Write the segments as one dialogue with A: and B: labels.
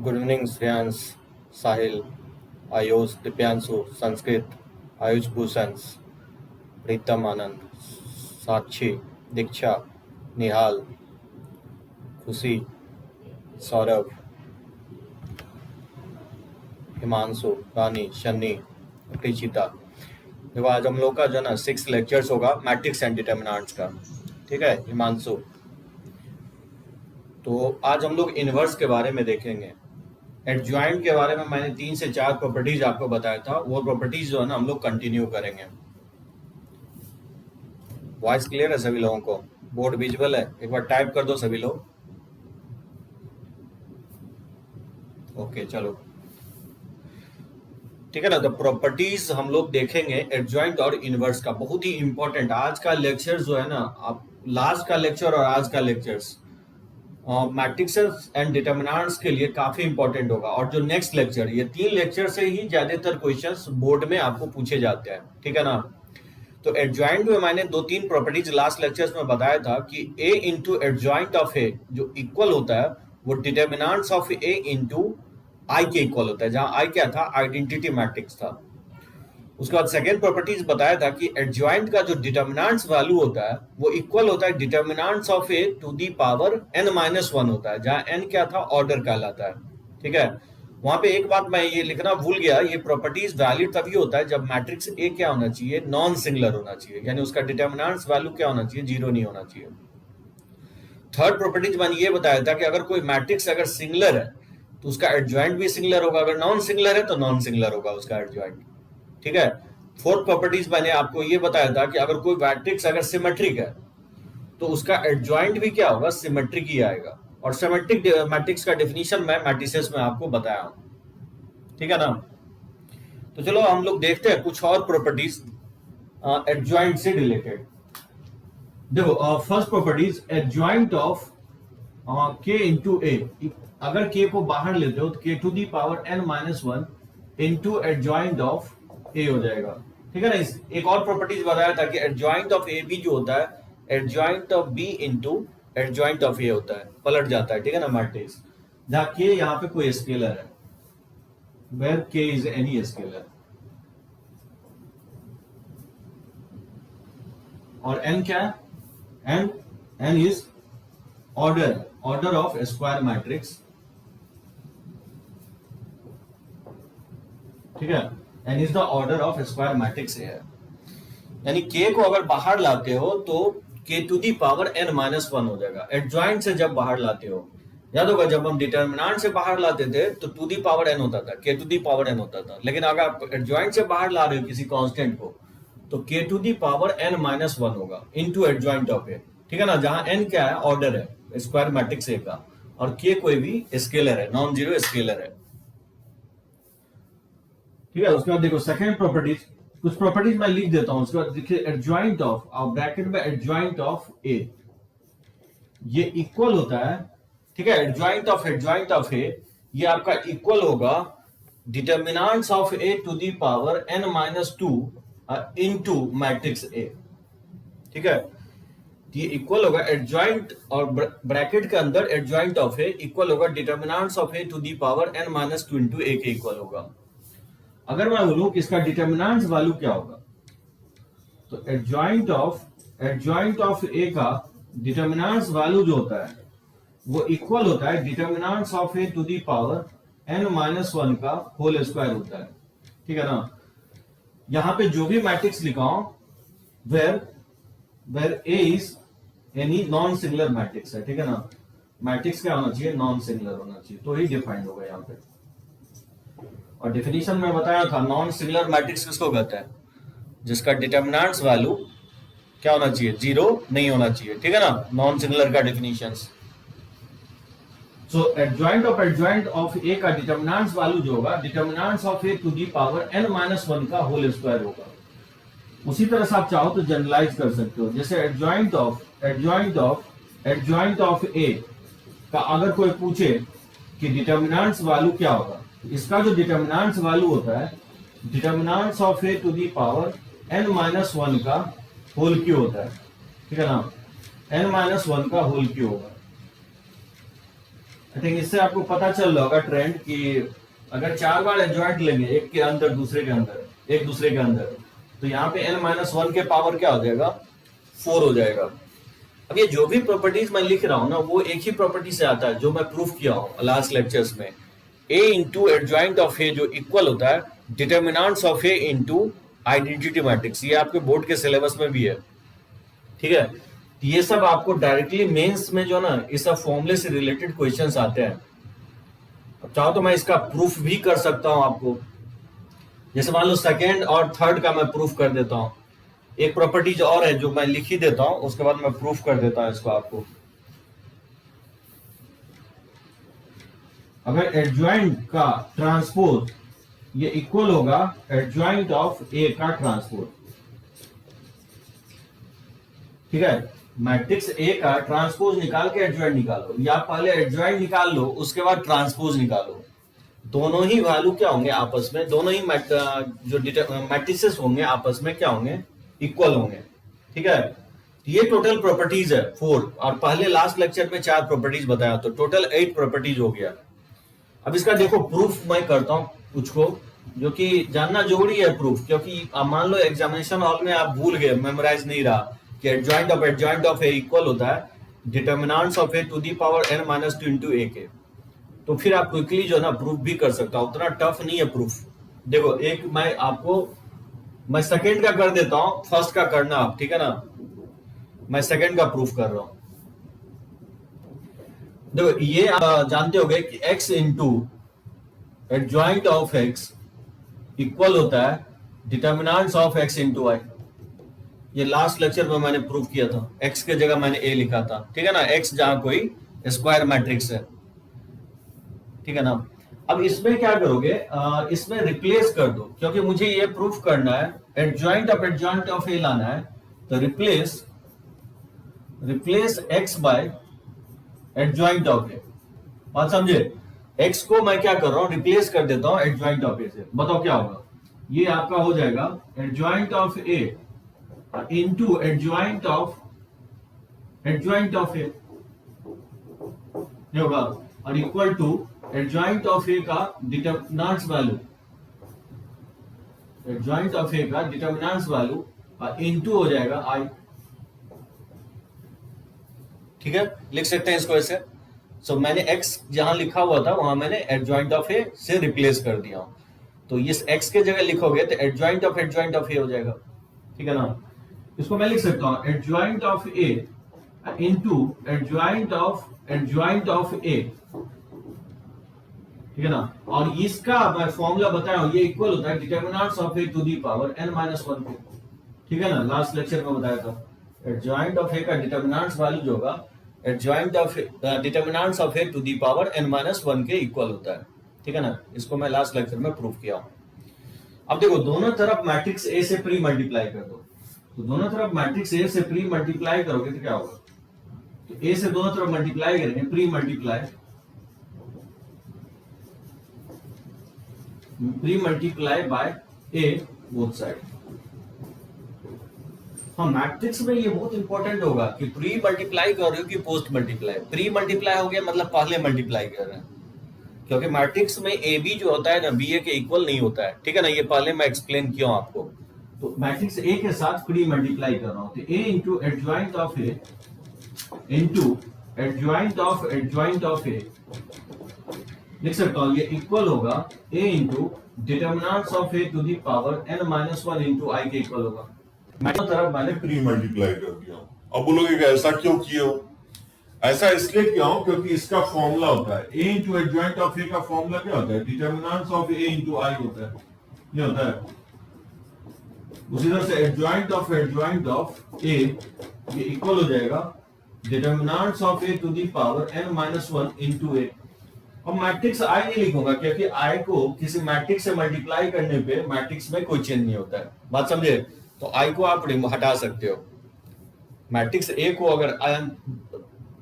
A: Good evening Shreyansh, साहिल, आयुष, दिव्यांशु, संस्कृत, आयुष भूषण, प्रीतम आनंद, साक्षी, दीक्षा, निहाल, खुशी, सौरभ, हिमांशु, रानी, शन्नी, प्रीचिता। देखो आज हम लोग का जो ना 6 लेक्चर्स होगा मैट्रिक्स एंड डिटर्मिनेंट्स का। ठीक है हिमांशु, तो आज हम लोग इनवर्स के बारे में देखेंगे। एडजॉइंट के बारे में मैंने 3 से 4 प्रॉपर्टीज आपको बताया था, वो प्रॉपर्टीज जो है ना हम लोग कंटिन्यू करेंगे। वॉइस क्लियर है सभी लोगों को? बोर्ड विजुअल है? एक बार टाइप कर दो सभी लोग। ओके चलो ठीक है ना। तो प्रॉपर्टीज हम लोग देखेंगे एडजॉइंट और इनवर्स का, बहुत ही इंपॉर्टेंट। आज का लेक्चर जो है ना, आप लास्ट का लेक्चर और आज का लेक्चर्स मैट्रिक्सेस एंड डिटर्मिनेंट्स के लिए काफी इंपॉर्टेंट होगा। और जो नेक्स्ट लेक्चर, ये 3 लेक्चर से ही ज्यादातर क्वेश्चंस बोर्ड में आपको पूछे जाते हैं। ठीक है ना। तो एडजॉइंट में मैंने 2-3 प्रॉपर्टीज लास्ट लेक्चर्स में बताया था कि a into adjoint of a जो इक्वल होता है वो determinants of a into I के इक्वल होता है, जहां आई क्या था, आइडेंटिटी मैट्रिक्स था। उसके बाद सेकेंड प्रॉपर्टीज बताया था कि एडजॉइंट का जो डिटर्मिनेंट्स वैल्यू होता है वो इक्वल होता है determinants of A to the power n-1 होता है, जहां n क्या था, ऑर्डर कहलाता है। ठीक है। वहां पे एक बात मैं ये लिखना भूल गया, ये प्रॉपर्टीज वैलिड तभी होता है जब मैट्रिक्स ए क्या होना चाहिए, नॉन सिंगुलर होना चाहिए, यानी उसका डिटर्मिनेंट्स वैल्यू क्या होना चाहिए, 0 नहीं होना चाहिए। थर्ड प्रॉपर्टीज मैंने ये बताया था कि अगर कोई मैट्रिक्स अगर सिंगुलर है तो उसका एडजॉइंट भी सिंगुलर होगा, अगर नॉन सिंगुलर है तो नॉन सिंगुलर होगा उसका एडजॉइंट। ठीक है। फोर्थ प्रॉपर्टीज मैंने आपको ये बताया था कि अगर कोई मैट्रिक्स अगर सिमेट्रिक है तो उसका एडजॉइंट भी क्या होगा, सिमेट्रिक ही आएगा। और सिमेट्रिक मैट्रिक्स का डेफिनेशन मैं मैट्रिसेस में आपको बताया हूं। ठीक है ना। तो चलो हम लोग देखते हैं कुछ और प्रॉपर्टीज एडजॉइंट से रिलेटेड। देखो first properties adjoint of k into A. अगर k को बाहर लेते हो तो k to the power n-1 into adjoint of a हो जाएगा। ठीक है ना। एक और प्रॉपर्टीज बताया था कि एडजॉइंट ऑफ ए भी जो होता है adjoint of b into adjoint of a होता है, पलट जाता है। ठीक है ना मैट्रिक्स, जहां k यहाँ पे कोई स्केलर है, where k is any scalar, और n क्या है, n is order of square matrix. ठीक है। n is the order of square matrix है, यानी k को अगर बाहर लाते हो तो k to the power n-1 हो जाएगा। एडजॉइंट से जब बाहर लाते हो, याद होगा जब हम डिटर्मिनेंट से बाहर लाते थे तो टू दी पावर n होता था, k to the power n होता था। लेकिन अगर आप एडजॉइंट से बाहर ला रहे हो किसी कांस्टेंट को तो k to the power n-1 होगा इनटू एडजॉइंट ऑफ a। ठीक है ना। जहां n क्या है, ऑर्डर है स्क्वायर मैट्रिक्स a का, और k कोई भी स्केलर है, नॉन जीरो स्केलर है। ठीक है। उसके बाद देखो सेकंड प्रॉपर्टीज, कुछ प्रॉपर्टीज मैं लिख देता हूं। उसके बाद देखिए एडजॉइंट ऑफ, और ब्रैकेट में एडजॉइंट ऑफ a, ये इक्वल होता है। ठीक है। एडजॉइंट ऑफ a ये आपका इक्वल होगा determinants of a to the power n-2 into matrix a। ठीक है। ये इक्वल होगा एडजॉइंट, और ब्रैकेट के अंदर एडजॉइंट ऑफ a इक्वल होगा determinants of a to the power n-2 into a के इक्वल होगा। अगर मैं बोलूं कि इसका डिटर्मिनेंट्स वैल्यू क्या होगा, तो एडजॉइंट ऑफ a का डिटर्मिनेंट्स वैल्यू जो होता है वो इक्वल होता है determinants of a to the power n-1 का होल स्क्वायर होता है। ठीक है ना। यहां पे जो भी मैट्रिक्स लिखाओ where a is any non singular matrix है। ठीक है ना। मैट्रिक्स क्या होना चाहिए, नॉन सिंगुलर होना चाहिए, तो ही डिफाइंड होगा यहाँ पे। और डेफिनेशन में बताया था नॉन सिंगुलर मैट्रिक्स किसको कहते हैं, जिसका डिटर्मिनेंट्स वैल्यू क्या होना चाहिए, 0 नहीं होना चाहिए। ठीक है ना। नॉन सिंगुलर का definitions. So adjoint of a का डिटर्मिनेंट्स वैल्यू जो होगा determinants of a to the power n-1 का होल स्क्वायर होगा। उसी तरह से आप चाहो तो जनरलाइज कर सकते हो, जैसे एडजॉइंट ऑफ a का अगर कोई पूछे कि डिटर्मिनेंट्स वैल्यू क्या होगा, इसका जो डिटर्मिनेंट्स वैल्यू होता है determinants of a to the power n-1 का होल क्यू होता है। ठीक है ना। n-1 का होल क्यू होगा। आई थिंक इससे आपको पता चल रहा होगा ट्रेंड कि अगर 4 बार एडजॉइंट लेंगे एक के अंदर दूसरे के अंदर एक दूसरे के अंदर, तो यहाँ पे n-1 के पावर क्या हो जाएगा, 4 हो जाएगा। अब ये जो भी प्रॉपर्टीज मैं लिख रहा हूँ ना, वो एक ही प्रॉपर्टी से आता है जो मैं प्रूफ किया हूँ लास्ट लेक्चर्स में। a इंटू एडजॉइंट ऑफ ए जो इक्वल होता है determinants of A into identity matrix. ये आपके बोर्ड के सिलेबस में भी है, ठीक है। ये सब आपको डायरेक्टली मेंस में जो ना ये सब फॉर्मूले से रिलेटेड क्वेश्चंस आते हैं। अब चाहो तो मैं इसका प्रूफ भी कर सकता हूं आपको, जैसे मान लो सेकेंड और थर्ड का मैं प्रूफ कर देता हूं। एक प्रॉपर्टीज और है जो मैं लिख ही देता हूं, उसके बाद मैं प्रूफ कर देता हूं इसको आपको। अगर एडजॉइंट का ट्रांसपोज ये इक्वल होगा एडजॉइंट ऑफ ए का ट्रांसपोज, ठीक है। मैट्रिक्स ए का ट्रांसपोज निकाल के एडजॉइंट निकालो, या पहले एडजॉइंट निकाल लो उसके बाद ट्रांसपोज निकालो। दोनों ही वैल्यू क्या होंगे आपस में, दोनों ही जो मैट्रिसेस होंगे आपस में क्या होंगे, इक्वल होंगे, ठीक है। ये टोटल प्रॉपर्टीज है 4, और पहले लास्ट लेक्चर में 4 प्रॉपर्टीज बताया, तो टोटल 8 प्रॉपर्टीज हो गया। अब इसका देखो प्रूफ मैं करता हूं कुछ को, जो कि जानना जरूरी है प्रूफ, क्योंकि मान लो एग्जामिनेशन हॉल में आप भूल गए, मेमोराइज नहीं रहा कि एडजॉइंट ऑफ ए इक्वल होता है determinants of A to the power n-2 into A के। तो फिर आप क्विकली जो ना प्रूफ भी कर सकता हूं, उतना टफ नहीं है प्रूफ। देखो एक मैं सेकंड का कर देता हूं, फर्स्ट का करना आप, ठीक है ना। मैं सेकंड का प्रूफ कर रहा हूं। देखो ये आप जानते होंगे कि x into adjoint of x equal होता है determinants of x into y। ये लास्ट लेक्चर में मैंने प्रूव किया था, x के जगह मैंने a लिखा था, ठीक है ना। x जहां कोई स्क्वायर मैट्रिक्स है, ठीक है ना। अब इसमें क्या करोगे, इसमें रिप्लेस कर दो, क्योंकि मुझे ये प्रूफ करना है एडजॉइंट ऑफ ए लाना है। तो replace x by adjoint of A. बात समझे, x को मैं क्या कर रहा हूं, रिप्लेस कर देता हूं एडजॉइंट ऑफ ए से। बताओ क्या होगा, ये आपका हो जाएगा adjoint of A into adjoint of A होगा, और equal to adjoint of A का determinants value, adjoint of A का डिटर्मिनेंट्स वैल्यू इनटू हो जाएगा आई, ठीक है। लिख सकते हैं इसको ऐसे। सो मैंने x जहां लिखा हुआ था वहां मैंने एडजॉइंट ऑफ ए से रिप्लेस कर दिया, तो इस x के जगह लिखोगे तो एडजॉइंट ऑफ ए हो जाएगा, ठीक है ना। इसको मैं लिख सकता हूं adjoint of A into adjoint of A, ठीक है ना। और इसका मैं फॉर्मूला बताया हूं, ये इक्वल होता है determinants of A to the power n-1 के, ठीक है ना। लास्ट लेक्चर में बताया था एडजॉइंट ऑफ ए का डिटर्मिनेंट्स वैल्यू जो होगा determinants of A to the power n-1 के इक्वल होता है, ठीक है ना। इसको मैं लास्ट लेक्चर में प्रूव किया हूं। अब देखो दोनों तरफ मैट्रिक्स ए से प्री मल्टीप्लाई कर दो, तो दोनों तरफ मैट्रिक्स ए से प्री मल्टीप्लाई करोगे तो क्या होगा, तो ए से दोनों तरफ मल्टीप्लाई करेंगे, pre multiply by A both side. हाँ मैट्रिक्स में ये बहुत इंपॉर्टेंट होगा कि प्री मल्टीप्लाई कर रहे हो कि पोस्ट मल्टीप्लाई। प्री मल्टीप्लाई हो गया मतलब पहले मल्टीप्लाई कर रहे हैं, क्योंकि मैट्रिक्स में ए बी जो होता है ना बी ए के इक्वल नहीं होता है, ठीक है ना। ये पहले मैं एक्सप्लेन किया हूं आपको। तो मैट्रिक्स ए के साथ प्री मल्टीप्लाई कर रहा हूं, तो A into adjoint of A into adjoint of A लिख सकता हूं, ये इक्वल होगा a into determinants of A to the power n-1 into I के इक्वल होगा। दोनों तरफ मैंने
B: प्री मल्टीप्लाई कर दिया हूं। अब बोलोगे कि ऐसा क्यों किए हो, ऐसा इसलिए किया हूं क्योंकि इसका फॉर्मूला होता है a into adjoint of A का फॉर्मूला क्या होता है, डिटर्मिनेंट्स ऑफ ए इंटू आई होता है, ये होता है। उसी तरह से एडजॉइंट ऑफ ए ये इक्वल हो जाएगा determinants of A to the power n-1 into A. अब मैट्रिक्स आई नहीं लिखूंगा, क्योंकि आई को किसी मैट्रिक्स से मल्टीप्लाई करने पे मैट्रिक्स में कोई चेंज नहीं होता है, बात समझे। तो आई को आप हटा सकते हो। मैट्रिक्स ए को अगर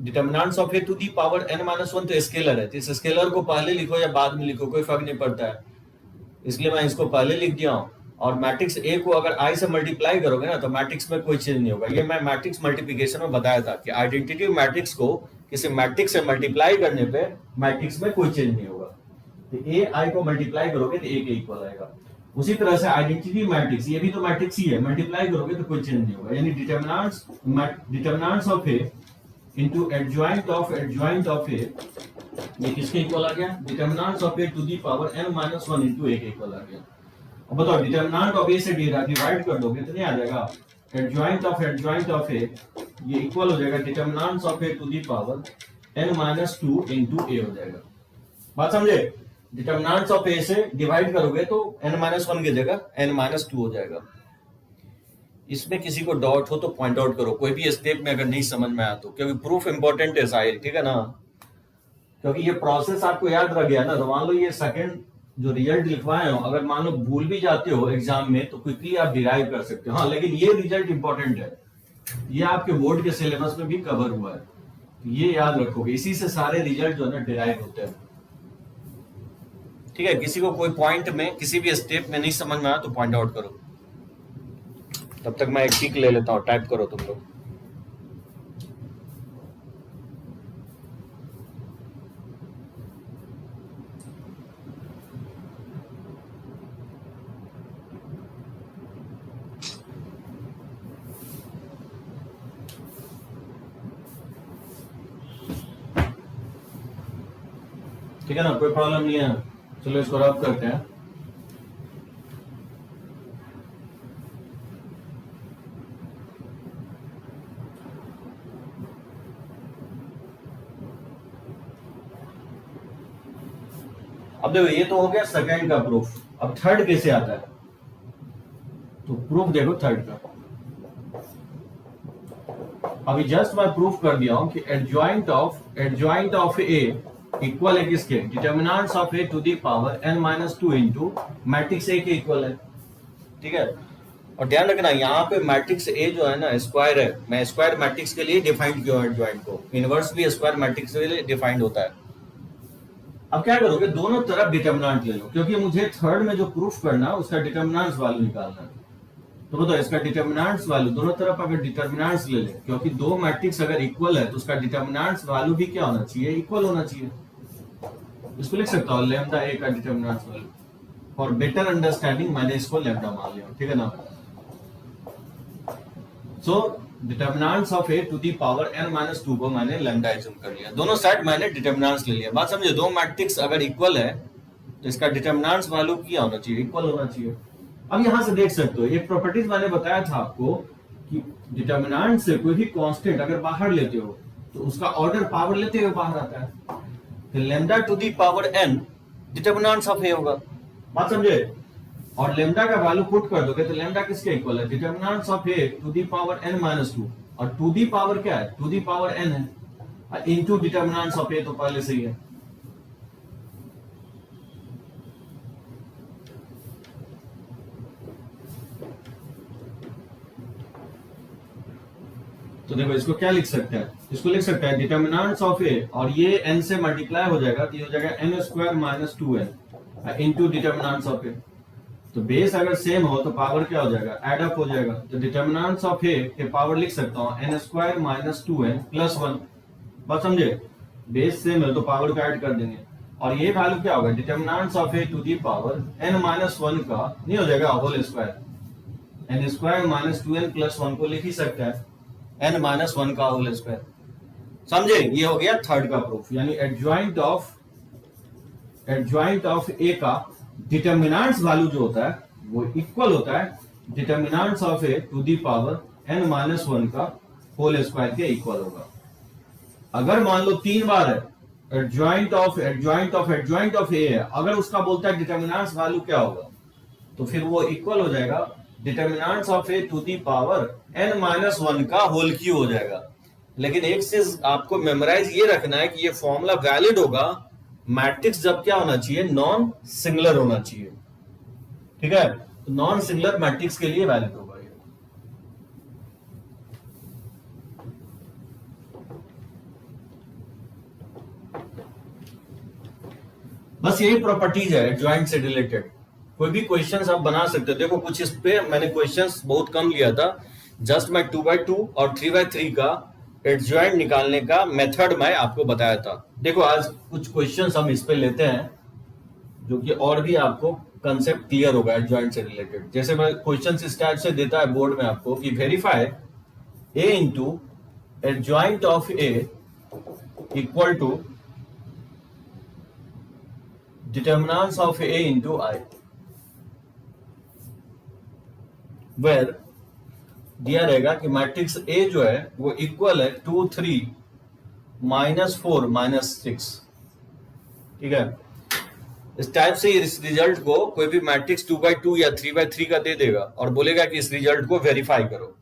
B: determinants of A to the power n-1 तो स्केलर है, तो इस स्केलर को पहले लिखो या बाद में लिखो कोई फर्क नहीं पड़ता है, इसलिए मैं इसको पहले लिख दिया हूं। और मैट्रिक्स ए को अगर आई से मल्टीप्लाई करोगे ना तो मैट्रिक्स में कोई चेंज नहीं होगा। ये मैं मैट्रिक्स मल्टीप्लिकेशन में बताया था कि आइडेंटिटी मैट्रिक्स को
A: किसी मैट्रिक्स से मल्टीप्लाई करने पे मैट्रिक्स में कोई चेंज नहीं होगा। तो ए आई को मल्टीप्लाई करोगे तो ए के इक्वल आएगा। उसी तरह से आइडेंटिटी मैट्रिक्स, ये भी तो मैट्रिक्स ही है, मल्टीप्लाई करोगे तो कोई चेंज नहीं होगा। यानी determinants of A into adjoint of A, ये किसके इक्वल आ गया? Determinants of A to the power n-1 into A के इक्वल आ गया। अब बताओ डिटरमिनेंट ऑफ ए से डिवाइड कर दोगे तो नहीं आ जाएगा? एडजॉइंट ऑफ ए ये इक्वल हो जाएगा determinants of A to the power n-2 into A हो जाएगा। बात समझे? डिटरमिनेंट्स ऑफ ए से डिवाइड करोगे तो n-1 की जगह n-2 हो जाएगा। इसमें किसी को डाउट हो तो पॉइंट आउट करो, कोई भी स्टेप में अगर नहीं समझ में आया तो, क्योंकि प्रूफ इंपॉर्टेंट है साहिल, ठीक है ना? क्योंकि ये प्रोसेस आपको याद रह गया ना, तो मान लो ये सेकंड जो रिजल्ट लिखवाए हो, अगर मान लो भूल भी जाते हो एग्जाम में तो क्विकली आप डिराइव कर सकते हो। हाँ, लेकिन ये रिजल्ट इंपॉर्टेंट है, ये आपके बोर्ड के सिलेबस में भी कवर हुआ है, तो ये याद रखोगे। इसी से सारे रिजल्ट जो है ना डिराइव होते हैं, ठीक है? किसी को कोई पॉइंट में किसी भी स्टेप में नहीं समझ में आया तो पॉइंट आउट करो। तब तक मैं एक टिक ले लेता हूँ, टाइप करो तुम लोग। ठीक है ना, कोई प्रॉब्लम नहीं है। चलो इसको रब करते हैं। अब देखो ये तो हो गया सेकंड का प्रूफ। अब थर्ड कैसे आता है? तो प्रूफ देखो थर्ड का। अभी जस्ट मैं प्रूफ कर दिया हूं कि एडजॉइंट ऑफ ए इक्वल है किसके? Determinants of A to the power n-2 into matrix A के इक्वल है, ठीक है? और ध्यान रखना यहाँ पे मैट्रिक्स ए जो है ना स्क्वायर है, मैं स्क्वायर मैट्रिक्स के लिए डिफाइंड किया एडजॉइंट को, इनवर्स भी स्क्वायर मैट्रिक्स के लिए डिफाइंड होता है। अब क्या करोगे? दोनों तरफ डिटरमिनेंट ले लो, क्योंकि मुझे थर्ड में जो प्रूफ करना है उसका डिटरमिनेंट्स वैल्यू निकालना है। तो बताओ इसका डिटरमिनेंट्स वैल्यू, दोनों तरफ अगर डिटरमिनेंट्स ले ले, क्योंकि दो मैट्रिक्स अगर इक्वल है तो उसका डिटरमिनेंट्स वैल्यू भी क्या होना चाहिए? इक्वल होना चाहिए। इसको लिख सकता हूँ लैम्डा ए का determinants value. For better understanding मैंने इसको लैम्डा मान लिया, ठीक है ना? So determinants of A to the power n-2 को मैंने लैम्डा एज्यूम कर लिया। दोनों साइड मैंने डिटरमिनेंट्स ले लिया। बात समझे? दो मैट्रिक्स अगर इक्वल है तो इसका डिटरमिनेंट्स वैल्यू क्या होना चाहिए? इक्वल होना चाहिए। अब यहां से देख सकते हो एक प्रॉपर्टीज मैंने बताया था आपको कि डिटरमिनेंट से कोई भी कांस्टेंट अगर बाहर लेते हो तो उसका ऑर्डर पावर लेते हुए बाहर आता है। तो lambda to the power n determinants of A होगा। बात समझे? और लैम्डा का वैल्यू पुट कर दोगे तो लैम्डा किसके इक्वल है? Determinants of A to the power n-2। और टू दी पावर क्या है? टू दी पावर n है, इनटू डिटरमिनेंट्स ऑफ ए तो पहले से ही है। तो देखो इसको क्या लिख सकते हैं? इसको लिख सकते हैं डिटरमिनेंट्स ऑफ ए, और ये n से मल्टीप्लाई हो जाएगा तो ये हो जाएगा n² - 2n into determinants of A. तो बेस अगर सेम हो तो पावर क्या हो जाएगा? ऐड अप हो जाएगा। तो डिटरमिनेंट्स ऑफ ए के पावर लिख सकता हूं n² - 2n + 1। बात समझे? बेस सेम है तो पावर को ऐड कर देंगे, और ये वैल्यू क्या होगा? Determinants of A to the power n-1 का नहीं हो जाएगा होल स्क्वायर, n² - 2n + 1 को लिख ही सकता है n-1 का होल स्क्वायर। समझे? ये हो गया थर्ड का प्रूफ। यानी एडजॉइंट ऑफ ए का डिटरमिनेंट्स वैल्यू जो होता है वो इक्वल होता है determinants of A to the power n-1 का होल स्क्वायर के इक्वल होगा। अगर मान लो 3 बार है एडजॉइंट ऑफ ए है, अगर उसका बोलता है डिटरमिनेंट्स वैल्यू क्या होगा, तो फिर वो इक्वल हो जाएगा determinants of A to the power n-1 का होल क्यूब हो जाएगा। लेकिन एक चीज आपको मेमोराइज ये रखना है कि ये फॉर्मूला वैलिड होगा मैट्रिक्स जब क्या होना चाहिए? नॉन सिंगुलर होना चाहिए, ठीक है? तो नॉन सिंगुलर मैट्रिक्स के लिए वैलिड होगा ये। बस यही प्रॉपर्टीज है एडजॉइंट से रिलेटेड। कोई भी क्वेश्चंस आप बना सकते हो। देखो कुछ इस पे मैंने क्वेश्चंस बहुत कम लिया था, जस्ट मैं 2x2 और 3x3 का एडजॉइंट निकालने का मेथड मैं आपको बताया था। देखो आज कुछ क्वेश्चंस हम इस पे लेते हैं जो कि और भी आपको कंसेप्ट क्लियर होगा एडजॉइंट से रिलेटेड। जैसे मैं क्वेश्चन इस टाइप से देता है बोर्ड में आपको कि verify A into adjoint of A equal to determinants of A into I, where दिया रहेगा कि मैट्रिक्स ए जो है वो इक्वल है 2 3 -4 -6। ठीक है, इस टाइप से इस रिजल्ट को कोई भी मैट्रिक्स 2/2 या 3/3 का दे देगा और बोलेगा कि इस रिजल्ट को वेरीफाई करो।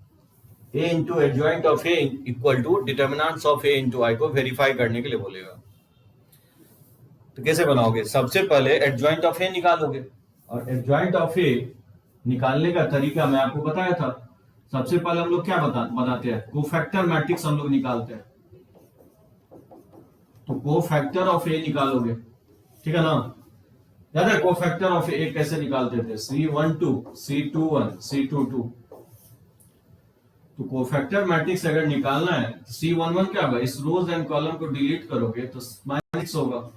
A: A into adjoint of A equal to determinants of A into I को वेरीफाई करने के लिए बोलेगा। तो कैसे बनाओगे? सबसे पहले एडजॉइंट ऑफ ए निकालोगे और एडजॉइंट ऑफ ए निकालने का तरीका मैं आपको बताया था। सबसे पहले हम लोग क्या बनाते हैं, कोफैक्टर मैट्रिक्स हम लोग निकालते हैं। तो कोफैक्टर ऑफ ए निकालोगे, ठीक है ना? याद है कोफैक्टर ऑफ ए कैसे निकालते थे? C12 C21 C22। तो कोफैक्टर मैट्रिक्स अगर निकालना है तो C11 क्या होगा, इस रोज एंड कॉलम को डिलीट करोगे तो -6 होगा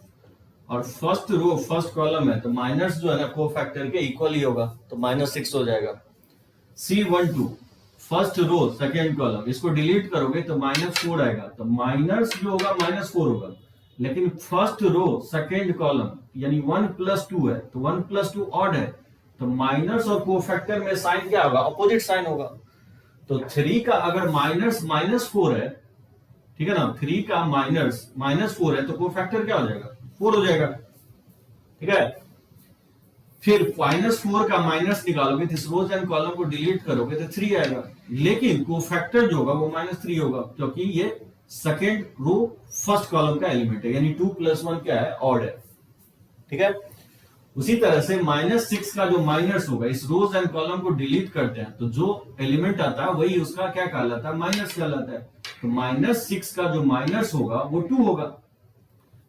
A: और फर्स्ट रो फर्स्ट कॉलम है तो माइनस जो है ना कोफैक्टर के इक्वल ही होगा तो -6 हो जाएगा। C12 first row second column, इसको डिलीट करोगे तो -4 आएगा तो माइनस जो होगा -4 होगा, लेकिन फर्स्ट रो सेकेंड कॉलम यानी 1 + 2 है तो 1 + 2 ऑड है तो माइनस और कोफैक्टर में साइन क्या होगा, अपोजिट साइन होगा। तो 3 का अगर -4 है, ठीक है ना, 3 का -4 है तो कोफैक्टर क्या हो जाएगा, 4 हो जाएगा। ठीक है, फिर -4 का माइनस निकालोगे तो इस रोज एंड कॉलम को डिलीट करोगे तो 3 आएगा, लेकिन कोफैक्टर जो होगा वो -3 होगा क्योंकि ये सेकेंड रो फर्स्ट कॉलम का एलिमेंट है, यानी 2 + 1 क्या है, ऑड है। ठीक है, उसी तरह से -6 का जो माइनस होगा, इस रोज एंड कॉलम को डिलीट करते हैं तो जो एलिमेंट आता है वही उसका क्या कहलाता है, माइनस कहलाता है। तो -6 का जो माइनस होगा वो 2 होगा,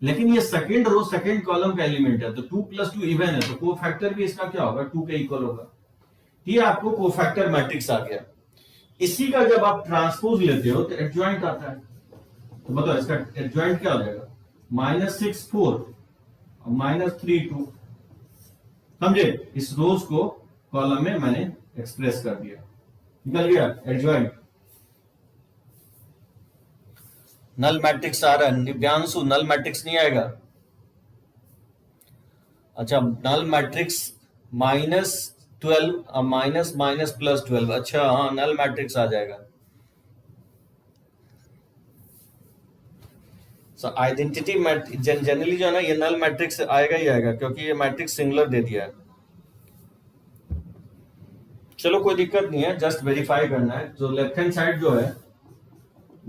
A: लेकिन ये सेकेंड रो सेकेंड कॉलम का एलिमेंट है तो 2 + 2 इवन है तो कोफैक्टर भी इसका क्या होगा, 2 के इक्वल होगा। ये आपको कोफैक्टर मैट्रिक्स आ गया। इसी का जब आप ट्रांसपोज लेते हो तो एडजॉइंट आता है। तो बताओ इसका एडजॉइंट क्या हो जाएगा, -6 4 और -3 2। समझे? इस रोज को कॉलम में मैंने एक्सप्रेस कर दिया, निकल गया एडजॉइंट। नल मैट्रिक्स आ रहा है, दिव्यांशु नल मैट्रिक्स नहीं आएगा? अच्छा, नल मैट्रिक्स -12 और -12, अच्छा हाँ नल मैट्रिक्स आ जाएगा। आइडेंटिटी जनरली जो है ना ये नल मैट्रिक्स आएगा ही आएगा क्योंकि ये मैट्रिक्स सिंगुलर दे दिया है। चलो कोई दिक्कत नहीं है, जस्ट वेरीफाई करना है। जो लेफ्ट हैंड साइड जो है,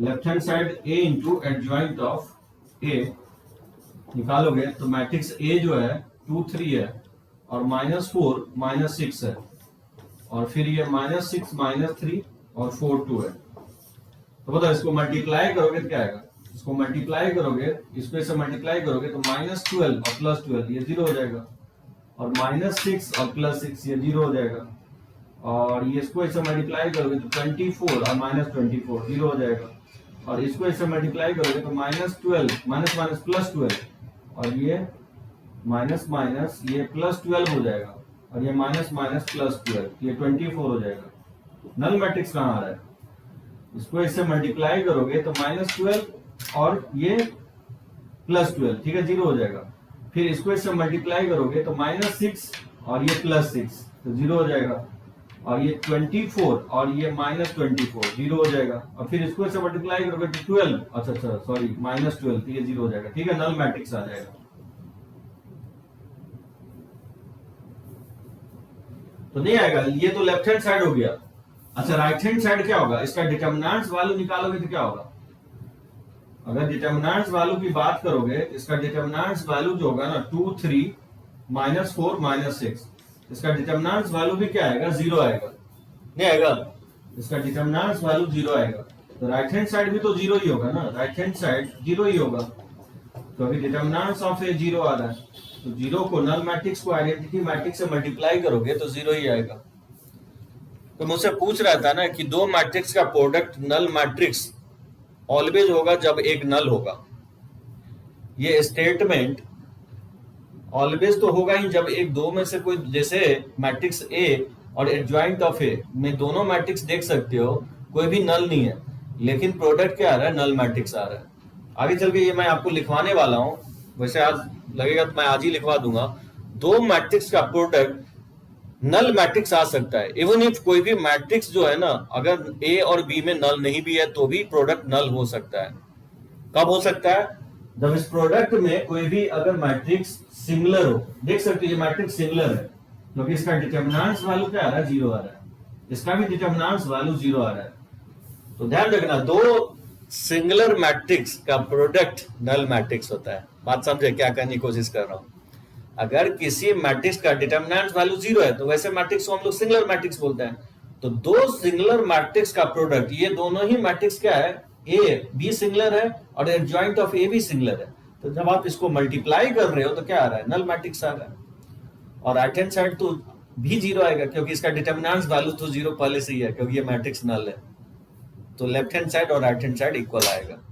A: left hand side A into adjoint of A निकालोगे तो मैट्रिक्स ए जो है 2 3 है और -4 -6 है और फिर ये -6 -3 और 4 2 है। तो बताओ इसको मल्टीप्लाई करोगे तो क्या आएगा, इसको मल्टीप्लाई करोगे, इसको इससे मल्टीप्लाई करोगे तो -12 और +12 ये 0 हो जाएगा और -6 और +6 ये 0 हो जाएगा और ये इसको इससे मल्टीप्लाई करोगे तो 24 और -24 0 हो जाएगा और इसको इससे मल्टीप्लाई करोगे तो -12 +12 और ये माइनस माइनस ये +12 हो जाएगा और ये +12 ये 24 हो जाएगा। नल मैट्रिक्स कहाँ आ रहा है, इसको इससे मल्टीप्लाई करोगे तो -12 और ये +12, ठीक है 0 हो जाएगा। फिर इसको इससे मल्टीप्लाई करोगे तो -6 और ये +6 तो 0 हो जाएगा और ये 24 और ये -24 0 हो जाएगा और फिर इसको इससे मल्टीप्लाई करोगे तो 12, अच्छा सॉरी -12 तो ये 0 हो जाएगा। ठीक है, नल मैट्रिक्स आ जाएगा। तो नहीं आएगा, ये तो लेफ्ट हैंड साइड हो गया। अच्छा राइट हैंड साइड क्या होगा, इसका डिटर्मिनेंट्स वैल्यू निकालोगे तो क्या होगा, अगर डिटर्मिनेंट्स वैल्यू की बात करोगे इसका डिटर्मिनेंट्स वैल्यू जो होगा ना 2 3 -4 -6, इसका डिटर्मिनेंट्स वैल्यू भी क्या आएगा, 0 आएगा। नहीं आएगा, इसका डिटर्मिनेंट्स वैल्यू 0 आएगा। तो राइट हैंड साइड भी तो 0 ही होगा ना, राइट हैंड साइड 0 ही होगा तो अभी डिटर्मिनेंट्स ऑफ ए 0 आ रहा है तो 0 को नल मैट्रिक्स को आइडेंटिटी मैट्रिक्स से मल्टीप्लाई करोगे तो 0 ही आएगा। तो मुझसे पूछ रहा था ना कि दो मैट्रिक्स का प्रोडक्ट नल मैट्रिक्स ऑलवेज होगा जब एक नल होगा। ये स्टेटमेंट ऑलवेज तो होगा ही जब एक दो में से कोई, जैसे मैट्रिक्स ए और एडजॉइंट ऑफ ए में दोनों मैट्रिक्स देख सकते हो, कोई भी नल नहीं है, लेकिन प्रोडक्ट क्या आ रहा है, नल मैट्रिक्स आ रहा है। आगे चल के ये मैं आपको लिखवाने वाला हूँ, वैसे आज लगेगा तो मैं आज ही लिखवा दूंगा। दो मैट्रिक्स का प्रोडक्ट नल मैट्रिक्स आ सकता है। इवन इफ कोई भी मैट्रिक्स जो है ना, अगर ए और बी में नल नहीं भी है तो भी प्रोडक्ट नल हो सकता है। कब हो सकता है? जब इस प्रोडक्ट में कोई भी अगर मैट्रिक्स सिंगुलर हो। देख सकते हो ये मैट्रिक्स सिंगुलर है क्योंकि इसका डिटरमिनेंट्स वैल्यू क्या आ रहा है, जीरो आ रहा है, इसका भी डिटरमिनेंट्स वैल्यू जीरो आ रहा है। तो ध्यान रखना, दो सिंगुलर मैट्रिक्स का प्रोडक्ट नल मैट्रिक्स होता है। बात समझे क्या कहने की कोशिश कर रहा हूं? अगर किसी मैट्रिक्स का डिटरमिनेंट वैल्यू जीरो है तो वैसे मैट्रिक्स को हम लोग सिंगुलर मैट्रिक्स बोलते हैं। तो दो सिंगुलर मैट्रिक्स का प्रोडक्ट, ये दोनों ही मैट्रिक्स क्या है, ए बी सिंगुलर है और एडजॉइंट ऑफ ए भी सिंगुलर है। तो जब आप इसको मल्टीप्लाई कर रहे हो तो क्या आ रहा है, नल मैट्रिक्स आ रहा है। और राइट हैंड साइड तो भी जीरो आएगा क्योंकि इसका डिटरमिनेंट वैल्यू तो जीरो पहले से ही है क्योंकि ये मैट्रिक्स नल है। तो लेफ्ट हैंड साइड और राइट हैंड साइड इक्वल आएगा।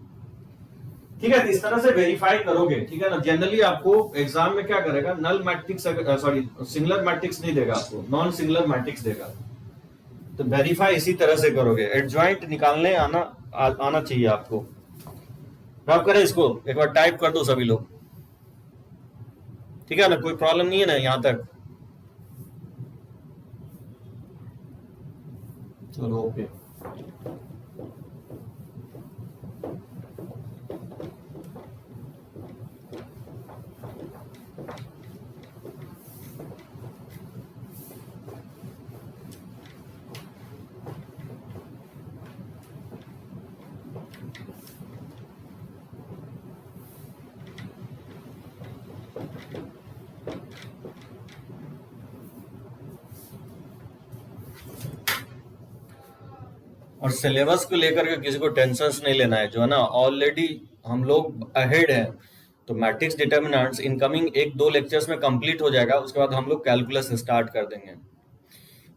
A: ठीक है, इस तरह से वेरीफाई करोगे, ठीक है ना। जनरली आपको एग्जाम में क्या करेगा, null matrix, sorry singular matrix नहीं देगा आपको, नॉन सिंगुलर मैट्रिक्स देगा। तो वेरीफाई इसी तरह से करोगे, एडजॉइंट निकालने आना चाहिए आपको। रब करें इसको एक बार टाइप कर दो सभी लोग, ठीक है ना, कोई प्रॉब्लम नहीं है ना यहां तक? चलो ओके। और सिलेबस को लेकर के किसी को टेंशन नहीं लेना है, जो है ना, ऑलरेडी हम लोग अहेड है। तो मैट्रिक्स डिटर्मिनेंट्स इनकमिंग एक दो लेक्चर्स में कंप्लीट हो जाएगा, उसके बाद हम लोग कैलकुलस स्टार्ट कर देंगे।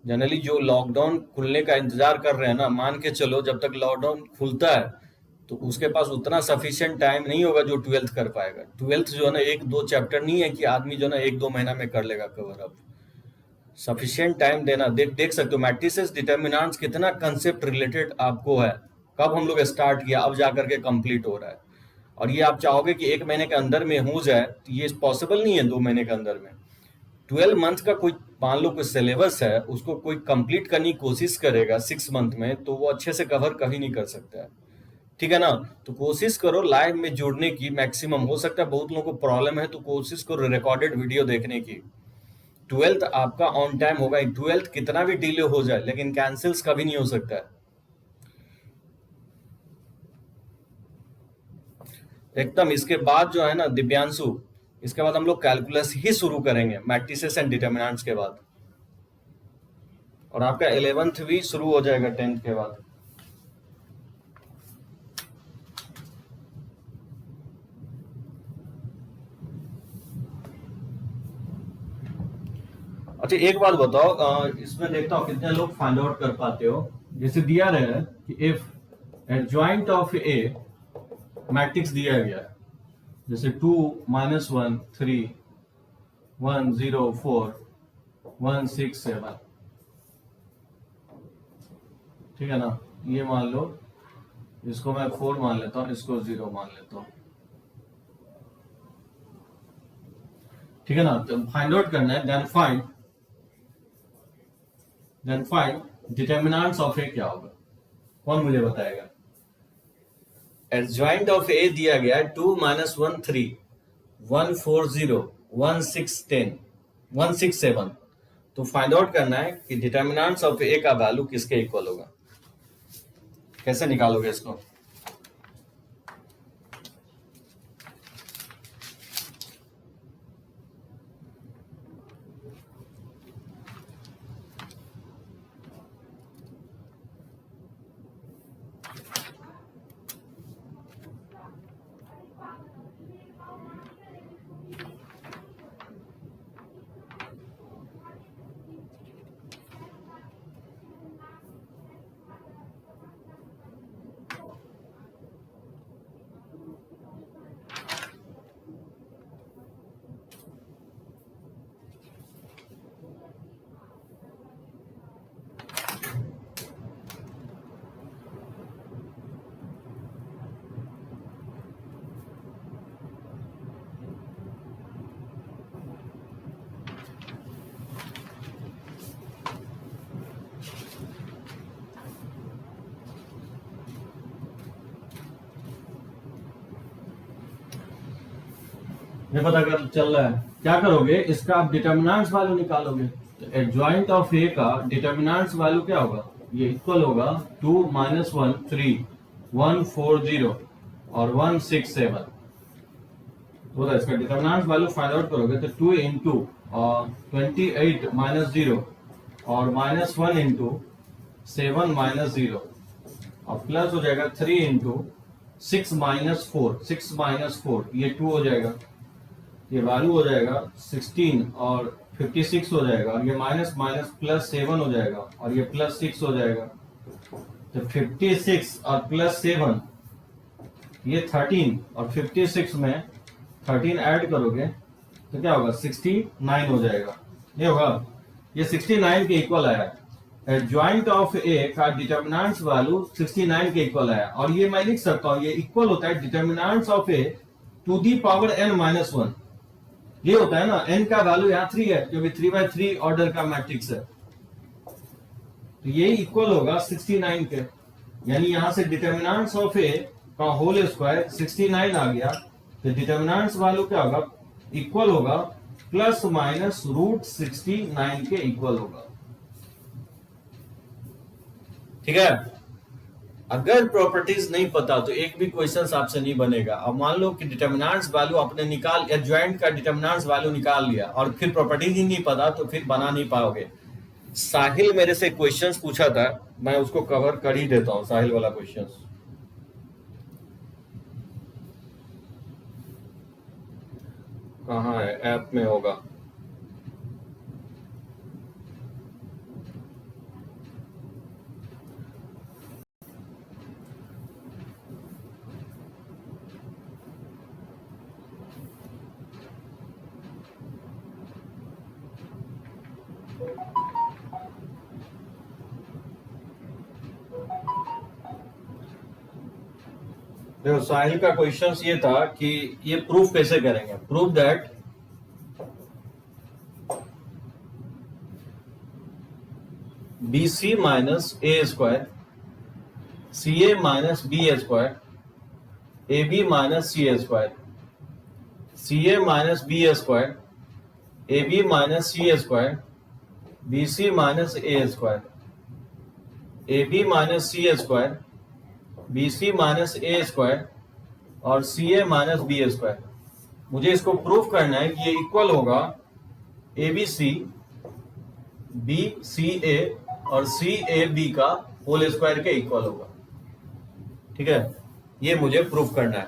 A: जनरली जो लॉकडाउन खुलने का इंतजार कर रहे हैं ना, मान के चलो जब तक लॉकडाउन खुलता है तो उसके पास उतना सफिशिएंट टाइम नहीं होगा जो ट्वेल्थ कर पाएगा। ट्वेल्थ जो है ना, एक दो चैप्टर नहीं है कि आदमी जो है ना एक दो महीना में कर लेगा कवर अप। सफिशिएंट टाइम देना, देख सकते हो मैट्रिसेस डिटर्मिनेंट्स कितना कंसेप्ट रिलेटेड आपको है। कब हम लोग स्टार्ट किया, अब जाकर के कंप्लीट हो रहा है। और ये आप चाहोगे कि एक महीने के अंदर में हो जाए, तो ये पॉसिबल नहीं है 2 महीने के अंदर में। 12 मंथ का कोई मान लो कोई सिलेबस है, उसको कोई कंप्लीट करने की कोशिश करेगा 6 मंथ में, तो वो अच्छे से कवर कभी नहीं कर सकता है, ठीक है ना। तो कोशिश करो लाइव में जुड़ने की, मैक्सिमम हो सकता है बहुत लोगों को प्रॉब्लम है, तो कोशिश करो रिकॉर्डेड वीडियो देखने की। 12th आपका ऑन टाइम होगा, 12th कितना भी डिले हो जाए लेकिन कैंसिल्स कभी नहीं हो सकता है। एकदम इसके बाद जो है ना दिव्यांशु, इसके बाद हम लोग कैलकुलस ही शुरू करेंगे मैट्रिसेस एंड डिटर्मिनेंट्स के बाद, और आपका 11th भी शुरू हो जाएगा 10th के बाद। अच्छा एक बात बताओ, इसमें देखता हूँ कितने लोग फाइंड आउट कर पाते हो। जैसे दिया रहा है कि if adjoint of A matrix दिया गया है, जैसे 2 -1 3 1 0 4 1 6 7, ठीक है ना। ये मान लो, इसको मैं 4 मान लेता हूँ, इसको 0 मान लेता हूँ, ठीक है ना। तो फाइंड आउट करना है, देन फाइंड डिटर्मिनेंट्स ऑफ ए क्या होगा, कौन मुझे बताएगा? एडजॉइंट ऑफ ए दिया गया है 2 -1 3 1 4 0 1 6 10 1 6 7। तो फाइंड आउट करना है कि डिटर्मिनेंट्स ऑफ ए का वैल्यू किसके इक्वल होगा। कैसे निकालोगे इसको? ये पता कर चल रहा है, क्या करोगे, इसका आप डिटर्मिनेंट्स वैल्यू निकालोगे। तो एडजॉइंट ऑफ ए का डिटर्मिनेंट्स वैल्यू क्या होगा, ये इक्वल होगा 2 - 1 3 140 और 167। तो इसका डिटर्मिनेंट्स वैल्यू फाइंड आउट करोगे तो 2 इंटू 28 - 0 और -1 इंटू 7 - 0 और प्लस हो जाएगा 3 इंटू 6 - 4 6 - 4, ये 2 हो जाएगा, ये वैल्यू हो जाएगा 16 और 56 हो जाएगा, और ये माइनस माइनस प्लस 7 हो जाएगा और ये प्लस 6 हो जाएगा। तो 56 और प्लस 7 ये 13 और 56 में 13 ऐड करोगे तो क्या होगा 69 हो जाएगा। ये होगा, ये 69 के इक्वल आया। एडजॉइंट ऑफ ए का डिटर्मिनेंट्स वैल्यू 69 के इक्वल आया, और ये मैं लिख सकता हूं, ये इक्वल होता है determinants of A to the power n - 1। ये होता है ना, n का वैल्यू यहाँ 3 है क्योंकि 3/3 ऑर्डर का मैट्रिक्स है, तो ये इक्वल होगा 69 के। यानी यहां से डिटर्मिनेंट्स ऑफ ए का होल स्क्वायर 69 आ गया, तो डिटर्मिनेंट्स वैल्यू क्या होगा, इक्वल होगा प्लस माइनस √69 के इक्वल होगा। ठीक है, अगर प्रॉपर्टीज नहीं पता तो एक भी क्वेश्चन आपसे नहीं बनेगा। अब मान लो कि डिटर्मिनेंट्स वैल्यू आपने निकाल, एडजॉइंट का डिटर्मिनेंट्स वैल्यू निकाल लिया और फिर प्रॉपर्टीज ही नहीं पता तो फिर बना नहीं पाओगे। साहिल मेरे से क्वेश्चंस पूछा था, मैं उसको कवर कर ही देता हूं, साहिल वाला क्वेश्चंस। कहाँ है, ऐप में होगा। देखो साहिल का क्वेश्चन ये था कि ये प्रूफ कैसे करेंगे, proof that BC minus A square CA minus B square AB minus C square CA minus B square AB minus C square BC minus A square AB minus C square BC minus A square और CA minus B square. मुझे इसको proof करना है कि ये equal होगा ABC BCA और CAB का होल स्क्वायर के इक्वल होगा। ठीक है, ये मुझे प्रूफ करना है।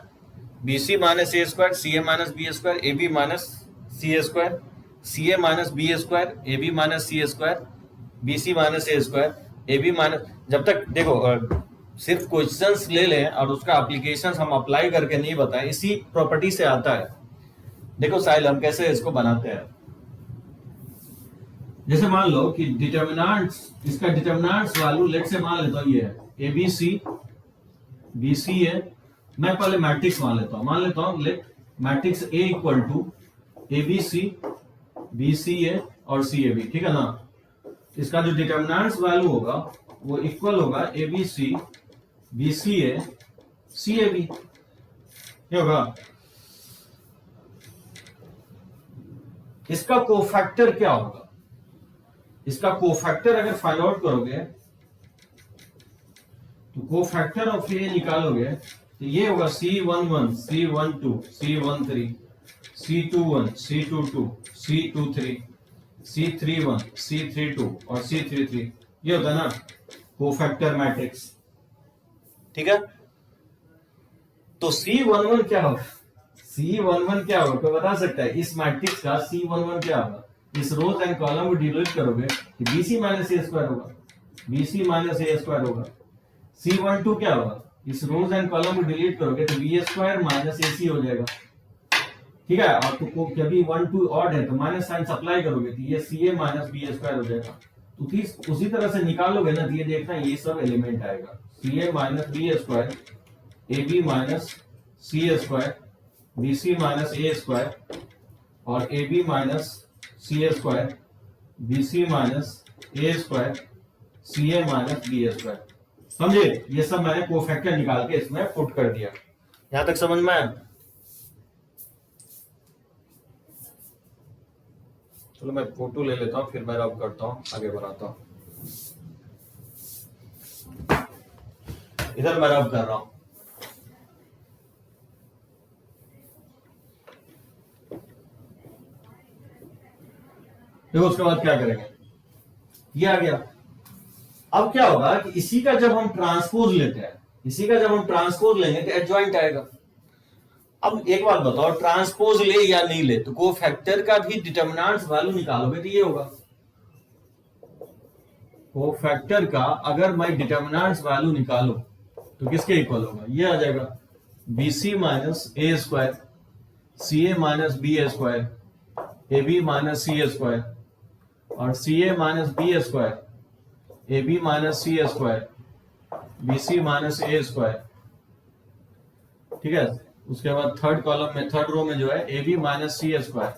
A: BC minus A square CA minus B square AB minus C square CA minus B square AB minus C square BC minus A square AB minus, जब तक देखो सिर्फ क्वेश्चंस ले लें और उसका एप्लीकेशन हम अप्लाई करके नहीं बताएं, इसी प्रॉपर्टी से आता है। देखो साहिल, हम कैसे इसको बनाते हैं, जैसे मान लो कि डिटर्मिनेंट्स, इसका डिटर्मिनेंट्स वैल्यू लेट से मान लेता हूं ये है ABC BCA। मैं पहले मैट्रिक्स मान लेता हूं let matrix A equal to ABC BCA और CAB। ठीक है ना, इसका जो डिटर्मिनेंट्स वैल्यू होगा वो इक्वल होगा ABC BCA CAB। ये होगा, इसका कोफैक्टर क्या होगा, इसका कोफैक्टर अगर फाइंड आउट करोगे तो कोफैक्टर ऑफ ए निकालोगे तो ये होगा C11 C12 C13 C21 C22 C23 C31 C32 और C33। ये होता है ना कोफैक्टर मैट्रिक्स। ठीक है, तो C11 क्या होगा, C11 क्या होगा, कोई बता सकता है इस मैट्रिक्स का C11 क्या होगा? इस रोज एंड कॉलम को डिलीट करोगे कि BC माइनस ए स्क्वायर होगा, BC माइनस ए स्क्वायर होगा। C12 क्या होगा, इस रोज एंड कॉलम को डिलीट करोगे तो बी स्क्वायर माइनस AC हो जाएगा। ठीक है, और तो कभी 1 2 ऑड है तो माइनस साइन सप्लाई करोगे तो ये CA माइनस बी स्क्वायर हो जाएगा। तो उसी तरह से निकालोगे ना, ये देखना ये सब एलिमेंट आएगा, CA minus B square AB minus C square BC minus A square और AB minus C square BC minus A square CA minus B square. समझे, ये सब मैंने कोफैक्टर निकाल के इसमें पुट कर दिया। यहां तक समझ में आया? चलो मैं फोटो ले लेता हूँ, फिर मैं रब करता हूँ, आगे बढ़ाता हूँ। इधर मैं रब कर रहा हूँ। देखो उसके बाद क्या करेंगे, ये आ गया। अब क्या होगा कि इसी का जब हम ट्रांसपोज लेते हैं, इसी का जब हम ट्रांसपोज लेंगे तो एडजॉइंट आएगा। अब एक बात बताओ, ट्रांसपोज ले या नहीं ले, तो कोफैक्टर का भी डिटर्मिनेंट्स वैल्यू निकालोगे तो ये होगा। कोफैक्टर का अगर मैं डिटर्मिनेंट्स वैल्यू निकालो तो किसके इक्वल होगा, ये आ जाएगा BC minus A square, CA minus B square, AB minus C square, और CA minus B square, AB minus C square, BC minus A square. ठीक है, उसके बाद थर्ड कॉलम में, थर्ड रो में जो है AB minus C square,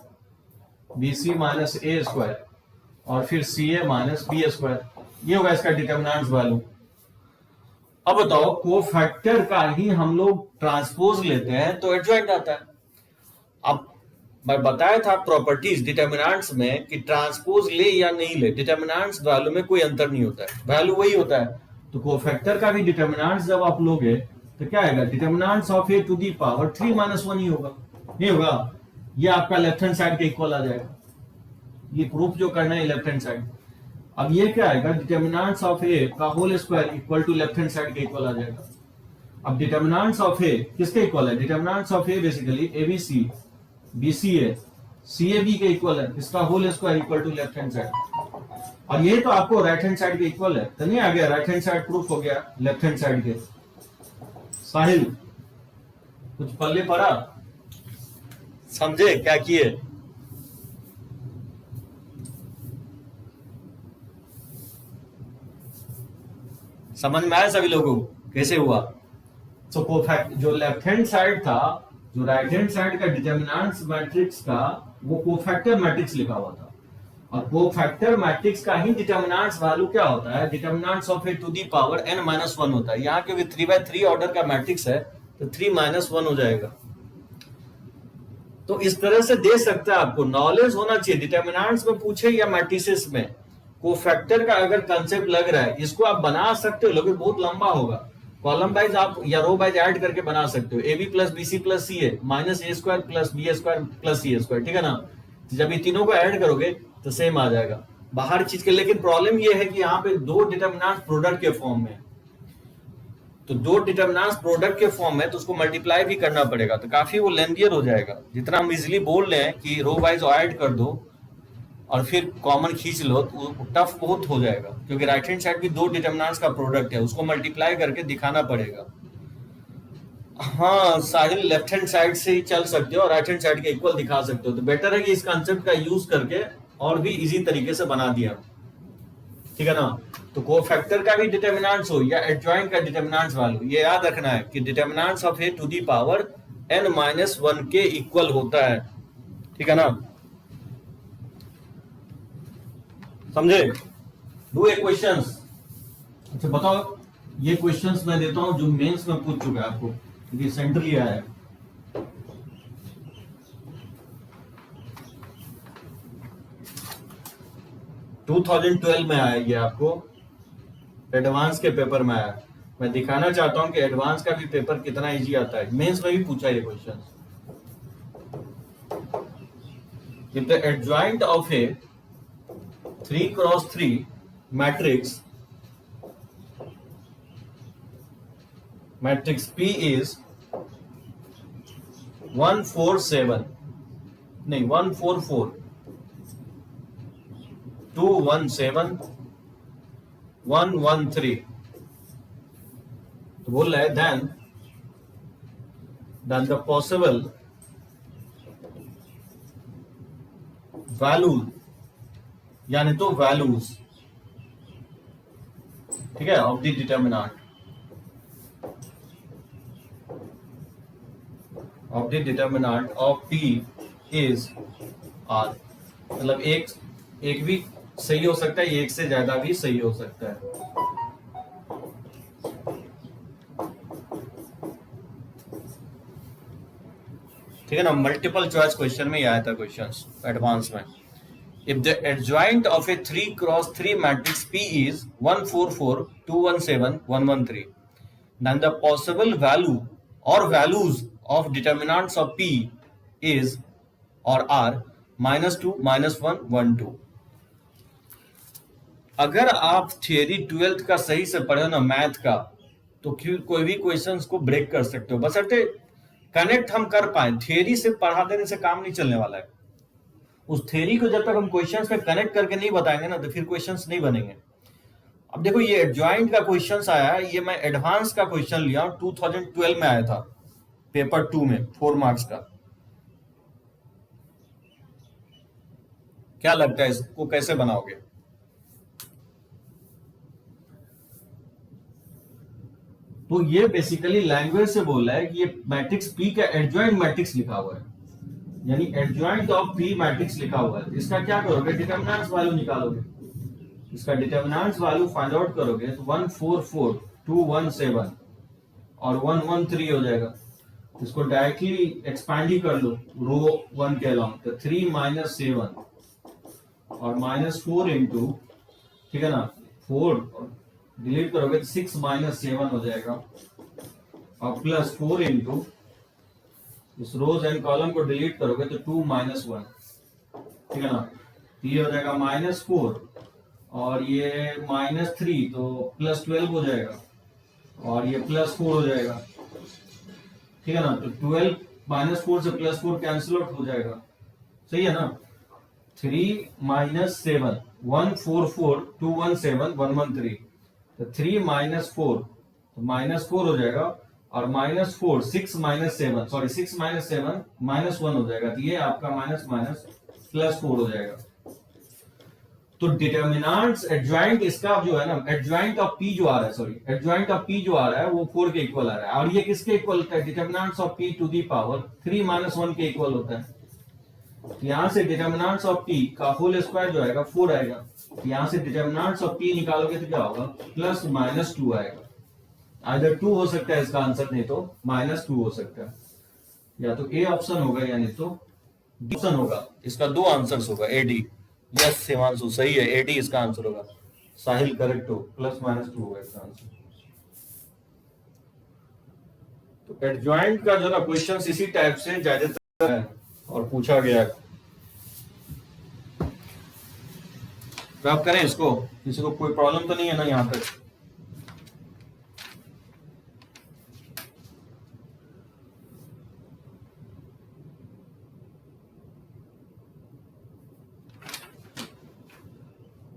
A: BC minus A square, और फिर CA माइनस बी स्क्वायर। ये होगा इसका डिटर्मिनेंट्स वैल्यू। अब बताओ, कोफैक्टर का ही हम लोग ट्रांसपोज लेते हैं तो एडजॉइंट आता है। अब मैं बताया था प्रॉपर्टीज डिटर्मिनेंट्स में कि ट्रांसपोज ले या नहीं ले, डिटर्मिनेंट्स वैल्यू में कोई अंतर नहीं होता है, वैल्यू वही होता है। तो कोफैक्टर का भी डिटर्मिनेंट्स जब आप लोगे तो क्या आएगा, determinants of A to the power 3 minus 1 ही होगा, नहीं होगा। ये आपका लेफ्ट हैंड साइड के इक्वल आ जाएगा। ये प्रूफ जो करना है लेफ्ट हैंड साइड। अब ये क्या आएगा, डिटर्मिनेंट्स ऑफ ए का whole square equal to left hand side के इक्वल आ जाएगा। अब डिटर्मिनेंट्स ऑफ ए किसके इक्वल है, determinants of A basically ABC BCA CAB के इक्वल है, इसका whole square equal to left hand side. और ये तो आपको राइट हैंड साइड के इक्वल है, तो नहीं आ गया, राइट हैंड साइड प्रूफ हो गया लेफ्ट हैंड साइड के। साहिल कुछ पल्ले पड़ा, समझे क्या किए? समझ में आया सभी लोगों को कैसे हुआ? तो कोफैक्ट जो लेफ्ट हैंड साइड था, जो राइट हैंड साइड का डिटर्मिनेंट्स मैट्रिक्स का, वो कोफैक्टर मैट्रिक्स लिखा हुआ था। और कोफैक्टर मैट्रिक्स का ही डिटर्मिनेंट्स वैल्यू क्या होता है, determinants of A to the power n minus 1 होता है। यहाँ क्योंकि 3/3 ऑर्डर का मैट्रिक्स है तो 3 माइनस 1 हो जाएगा। तो इस तरह से दे सकता है, आपको नॉलेज होना चाहिए। डिटर्मिनेंट्स में पूछे या मैट्रिसेस में, कोफैक्टर का अगर कंसेप्ट लग रहा है, इसको आप बना सकते हो, लेकिन बहुत लंबा होगा। कॉलम वाइज आप या रो वाइज ऐड करके बना सकते हो, AB plus BC plus CA minus A square plus B square plus C square, ठीक है ना। जब ये तीनों को ऐड करोगे तो सेम आ जाएगा बाहर चीज के। लेकिन प्रॉब्लम ये है कि यहाँ पे दो डिटर्मिनेंट्स प्रोडक्ट के फॉर्म में, तो दो डिटर्मिनेंट्स प्रोडक्ट के फॉर्म में, तो उसको मल्टीप्लाई भी करना पड़ेगा, तो काफी वो लेंथियर हो जाएगा। जितना हम इजिली बोल रहे हैं कि रो वाइज ऐड कर दो और फिर कॉमन खींच लो, तो टफ बहुत हो जाएगा, क्योंकि राइट हैंड साइड भी दो डिटर्मिनेंट्स का प्रोडक्ट है, उसको मल्टीप्लाई करके दिखाना पड़ेगा। हाँ साहिल, लेफ्ट हैंड साइड से ही चल सकते हो और राइट हैंड साइड के इक्वल दिखा सकते हो, तो बेटर है कि इस कंसेप्ट का यूज करके और भी इजी तरीके से बना दिया, ठीक है ना। तो कोफैक्टर का भी डिटर्मिनेंट्स हो या एडजॉइंट का डिटर्मिनेंट्स वैल्यू, ये याद रखना है कि determinants of A to the power n minus 1 के इक्वल होता है, ठीक है ना, समझे। Do a questions. अच्छा बताओ, ये क्वेश्चंस मैं देता हूं जो मेंस में पूछ चुका है आपको, क्योंकि सेंट्रली आया है। टू 2012 में आया ये आपको, एडवांस के पेपर में आया। मैं दिखाना चाहता हूं कि एडवांस का भी पेपर कितना इजी आता है, मेंस में भी पूछा ये question. If the adjoint of A 3x3 matrix P is 147 नहीं 144 217 113, तो बोल रहा है then the possible value, यानी तो वैल्यूज, ठीक है, of the determinant of P is R। मतलब एक भी सही हो सकता है, एक से ज्यादा भी सही हो सकता है। ठीक है ना, मल्टीपल चॉइस क्वेश्चन में ही आया था क्वेश्चंस एडवांस में। If the adjoint of a 3 cross 3 matrix P is 144, 217, 113, then the possible value or values of determinants of P is or are -2, -1, 1, 2. अगर आप थियरी 12th का सही से पढ़े ना मैथ का, तो कोई भी क्वेश्चंस को ब्रेक कर सकते हो, बशर्ते कनेक्ट हम कर पाए। थियरी से पढ़ा देने से काम नहीं चलने वाला है। उस थ्योरी को जब तक हम क्वेश्चंस में कनेक्ट करके नहीं बताएंगे ना, तो फिर क्वेश्चंस नहीं बनेंगे। अब देखो ये एडजॉइंट का क्वेश्चंस आया है, ये मैं एडवांस का क्वेश्चन लिया हूं, 2012 में आया था पेपर 2 में 4 मार्क्स का। क्या लगता है इसको कैसे बनाओगे? तो ये बेसिकली लैंग्वेज से बोल रहा है कि ये मैट्रिक्स पी का एडजॉइंट मैट्रिक्स लिखा हुआ है, यानी एडजॉइंट ऑफ पी मैट्रिक्स लिखा हुआ है। इसका क्या करोगे? डिटरमिनेंट्स वैल्यू निकालोगे। इसका डिटरमिनेंट्स वैल्यू फाइंड आउट करोगे तो 144, 217 और 113 हो जाएगा। इसको डायरेक्टली एक्सपैंड ही कर लो रो 1 के अलाउंग, तो 3 - 7 और -4 इंटू, ठीक है ना, 4 डिलीट करोगे तो 6 - 7 हो जाएगा और +4 इंटू इस रोज एंड कॉलम को डिलीट करोगे तो 2 - 1, ठीक है ना। ये हो जाएगा -4 और ये -3 तो +12 हो जाएगा और ये +4 हो जाएगा, ठीक है ना। तो 12 -4 से +4 कैंसिल आउट हो जाएगा, सही है ना। 3 - 7, 144, 217, 113, तो 3 - 4 तो -4 हो जाएगा और -4 6 - 7 सॉरी 6 - 7 -1 हो जाएगा, तो ये आपका +4 हो जाएगा। तो डिटर्मिनेंट्स एडजॉइंट इसका जो है ना, एडजॉइंट ऑफ पी जो आ रहा है, सॉरी एडजॉइंट ऑफ पी जो आ रहा है वो 4 के इक्वल आ रहा है, और ये किसके इक्वल होता है? Determinants of P to the power 3 - 1 के इक्वल होता है। यहां से डिटर्मिनेंट्स ऑफ पी का होल स्क्वायर जो आएगा 4 आएगा। यहां से डिटर्मिनेंट्स ऑफ पी निकालोगे तो क्या होगा? +-2 आएगा। आइदर 2 हो सकता है इसका आंसर, नहीं तो -2 हो सकता है, या तो ए ऑप्शन होगा या नहीं तो डी ऑप्शन होगा। इसका 2 आंसर्स होगा, ए डी। यस हिमांशु सही है, ए डी इसका आंसर होगा। साहिल करेक्ट हो, +-2 होगा इसका आंसर। तो एडजॉइंट का जो ना क्वेश्चंस इसी टाइप से ज्यादातर है और पूछा गया है। तो आप करें इसको, किसी को कोई प्रॉब्लम तो नहीं है ना यहाँ पे?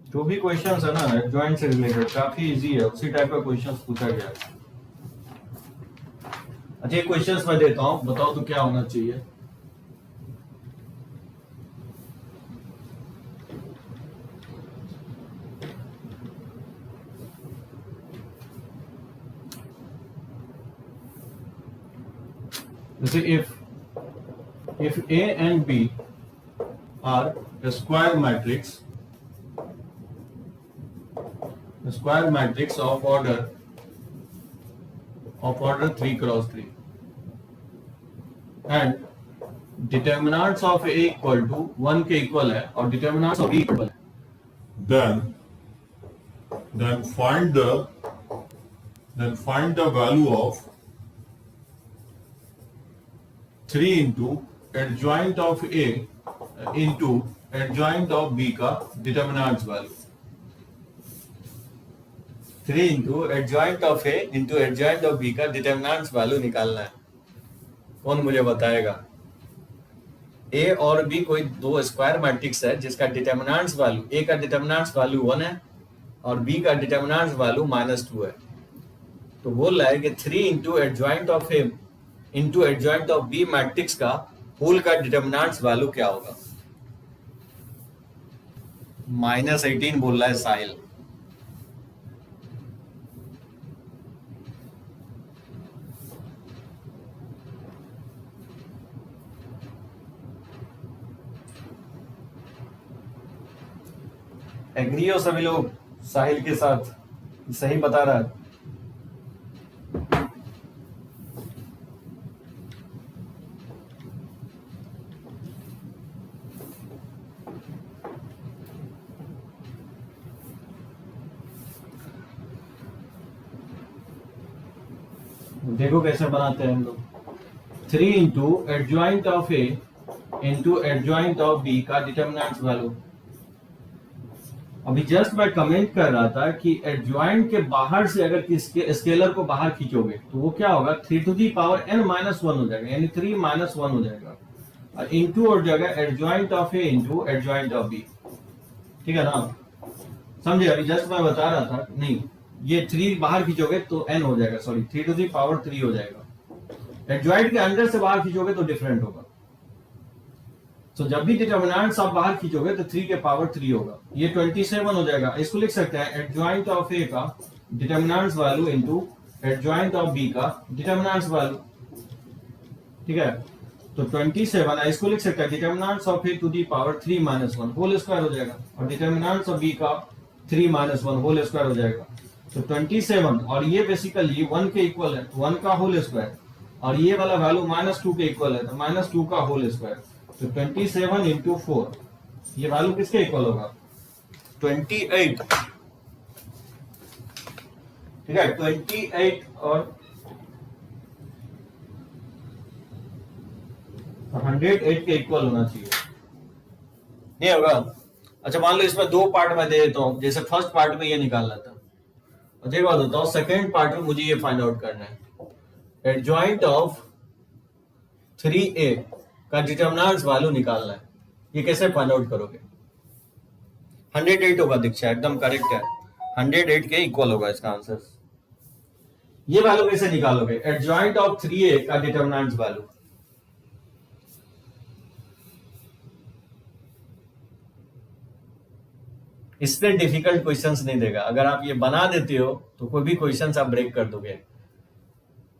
A: जो भी क्वेश्चंस है ना एडजॉइंट से रिलेटेड काफी इजी है, उसी टाइप का क्वेश्चंस पूछा गया है। अच्छा, एक क्वेश्चंस मैं देता हूं, बताओ तो क्या होना चाहिए। जैसे if A and B are a square matrix of order 3 cross 3 and determinants of A equal to 1 के इक्वल है और determinants of B इक्वल है,
B: then find the value of 3 into adjoint of A into adjoint of B का determinants value। 3 into adjoint of A into adjoint of B का determinants value निकालना है। कौन मुझे बताएगा? A और B कोई दो स्क्वायर मैट्रिक्स है जिसका डिटर्मिनेंट्स वैल्यू, A का डिटर्मिनेंट्स वैल्यू 1 है और B का डिटर्मिनेंट्स वैल्यू -2 है। तो बोल रहा है कि 3 into adjoint of A into adjoint of B matrix का होल का डिटर्मिनेंट्स वैल्यू क्या होगा? -18 बोल रहा है साहिल। एग्री हो सभी लोग साहिल के साथ? सही बता रहा है।
A: देखो कैसे बनाते हैं हम लोग, 3 into adjoint of A into adjoint of B का डिटर्मिनेंट वैल्यू। अभी जस्ट मैं कमेंट कर रहा था कि एडजॉइंट के बाहर से अगर किसके स्केलर को बाहर खींचोगे तो वो क्या होगा, 3 to the power n minus 1 हो जाएगा, यानी 3 माइनस 1 हो जाएगा, और इंटू हो जाएगा adjoint of A into adjoint of B. ठीक है ना, समझे? अभी जस्ट मैं बता रहा था, नहीं ये 3 बाहर खींचोगे तो n हो जाएगा, सॉरी 3 टू दी पावर 3 हो जाएगा। एडजॉइंट के अंदर से बाहर खींचोगे तो डिफरेंट होगा। तो जब भी डिटर्मिनेंट्स आप बाहर खींचोगे तो 3 के पावर 3 होगा, ये 27 हो जाएगा। इसको लिख सकते हैं एडजॉइंट ऑफ ए का determinants value into adjoint of B का डिटर्मिनेंट्स वैल्यू। ठीक है, तो 27 है, इसको लिख सकते हैं determinants of A to the power 3 minus 1 whole square हो जाएगा, और डिटर्मिनेंट्स ऑफ बी का 3 माइनस 1 होल स्क्वायर हो जाएगा। तो 27, और ये बेसिकली 1 के इक्वल है, 1 का होल स्क्वायर, और ये वाला वैल्यू -2 के इक्वल है, तो -2 का होल स्क्वायर। तो 27 इंटू 4, ये वैल्यू किसके इक्वल होगा, 28। ठीक है, 28 और 108 के इक्वल होना चाहिए, नहीं होगा। अच्छा मान लो इसमें 2 पार्ट में दे देता हूं, जैसे फर्स्ट पार्ट में ये निकालना था, और देखो बात होता हूँ सेकेंड पार्ट में मुझे ये फाइंड आउट करना है, एडजॉइंट ऑफ 3a का डिटर्मिनेंट्स वैल्यू निकालना है। ये कैसे फाइंड आउट करोगे, 108 होगा, दीक्षा एकदम करेक्ट है, 108 के इक्वल होगा इसका आंसर। ये वैल्यू कैसे निकालोगे, एडजॉइंट ऑफ 3a का डिटर्मिनेंट्स वैल्यू। इससे डिफिकल्ट क्वेश्चंस नहीं देगा, अगर आप ये बना देते हो तो कोई भी क्वेश्चंस आप ब्रेक कर दोगे।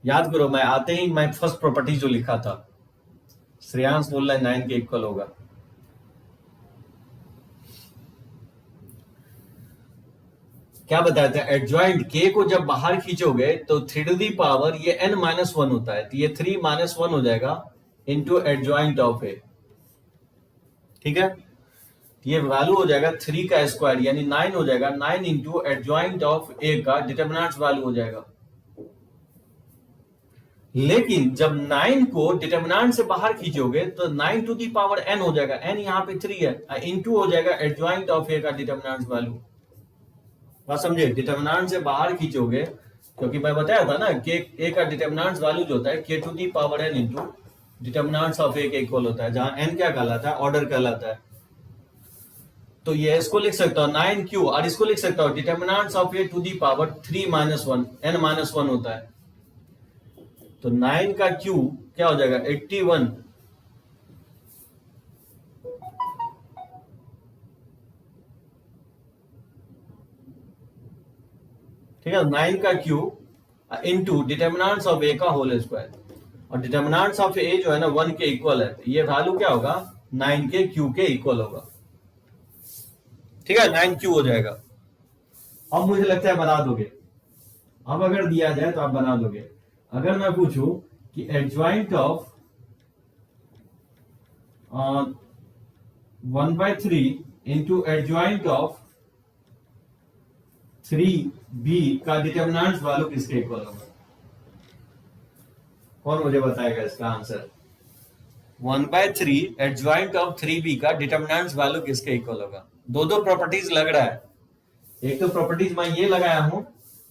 A: याद करो, मैं आते ही मैं फर्स्ट प्रॉपर्टी जो लिखा था, श्रेयांश बोल रहा है 9 के इक्वल होगा। क्या बताया था, एडजॉइंट के को जब बाहर खींचोगे तो 3 टू दी पावर ये n माइनस 1 होता है, तो ये 3 माइनस 1 हो जाएगा इंटू एडजॉइंट ऑफ ए। ठीक है, ये वैल्यू हो जाएगा 3 का स्क्वायर यानी 9 हो जाएगा, 9 इंटू एडजॉइंट ऑफ ए का डिटर्मिनेंट्स वैल्यू हो जाएगा। लेकिन जब 9 को डिटर्मिनेंट से बाहर खींचोगे तो 9 टू दी पावर n हो जाएगा, n यहाँ पे 3 है, इंटू हो जाएगा एडजॉइंट ऑफ ए का डिटर्मिनेंट्स वैल्यू। बात समझे, डिटर्मिनेंट से बाहर खींचोगे, क्योंकि मैं बताया था ना कि ए का डिटर्मिनेंट्स वैल्यू जो होता है k to the power n into determinants of A के इक्वल होता है, जहां n क्या कहलाता है, ऑर्डर कहलाता है। तो ये इसको लिख सकता हूं 9q, और इसको लिख सकता हूं determinants of A to the power 3 minus 1, n minus 1 होता है। तो 9 का q क्या हो जाएगा, 81। ठीक है, 9 का q into determinants of A का होल स्क्वायर, और डिटर्मिनेंट्स ऑफ ए जो है ना 1 के इक्वल है, तो ये वैल्यू क्या होगा, 9 के q के इक्वल होगा। ठीक है, 9q हो जाएगा। अब मुझे लगता है बना दोगे, अब अगर दिया जाए तो आप बना दोगे। अगर मैं पूछूं कि adjoint of 1/3 into adjoint of 3b का डिटर्मिनेंट्स वैल्यू किसके इक्वल होगा, कौन मुझे बताएगा इसका आंसर। 1/3 एडजॉइंट ऑफ 3b का डिटर्मिनेंट्स वैल्यू किसके इक्वल होगा। दो प्रॉपर्टीज लग रहा है, एक तो प्रॉपर्टीज मैं ये लगाया हूं,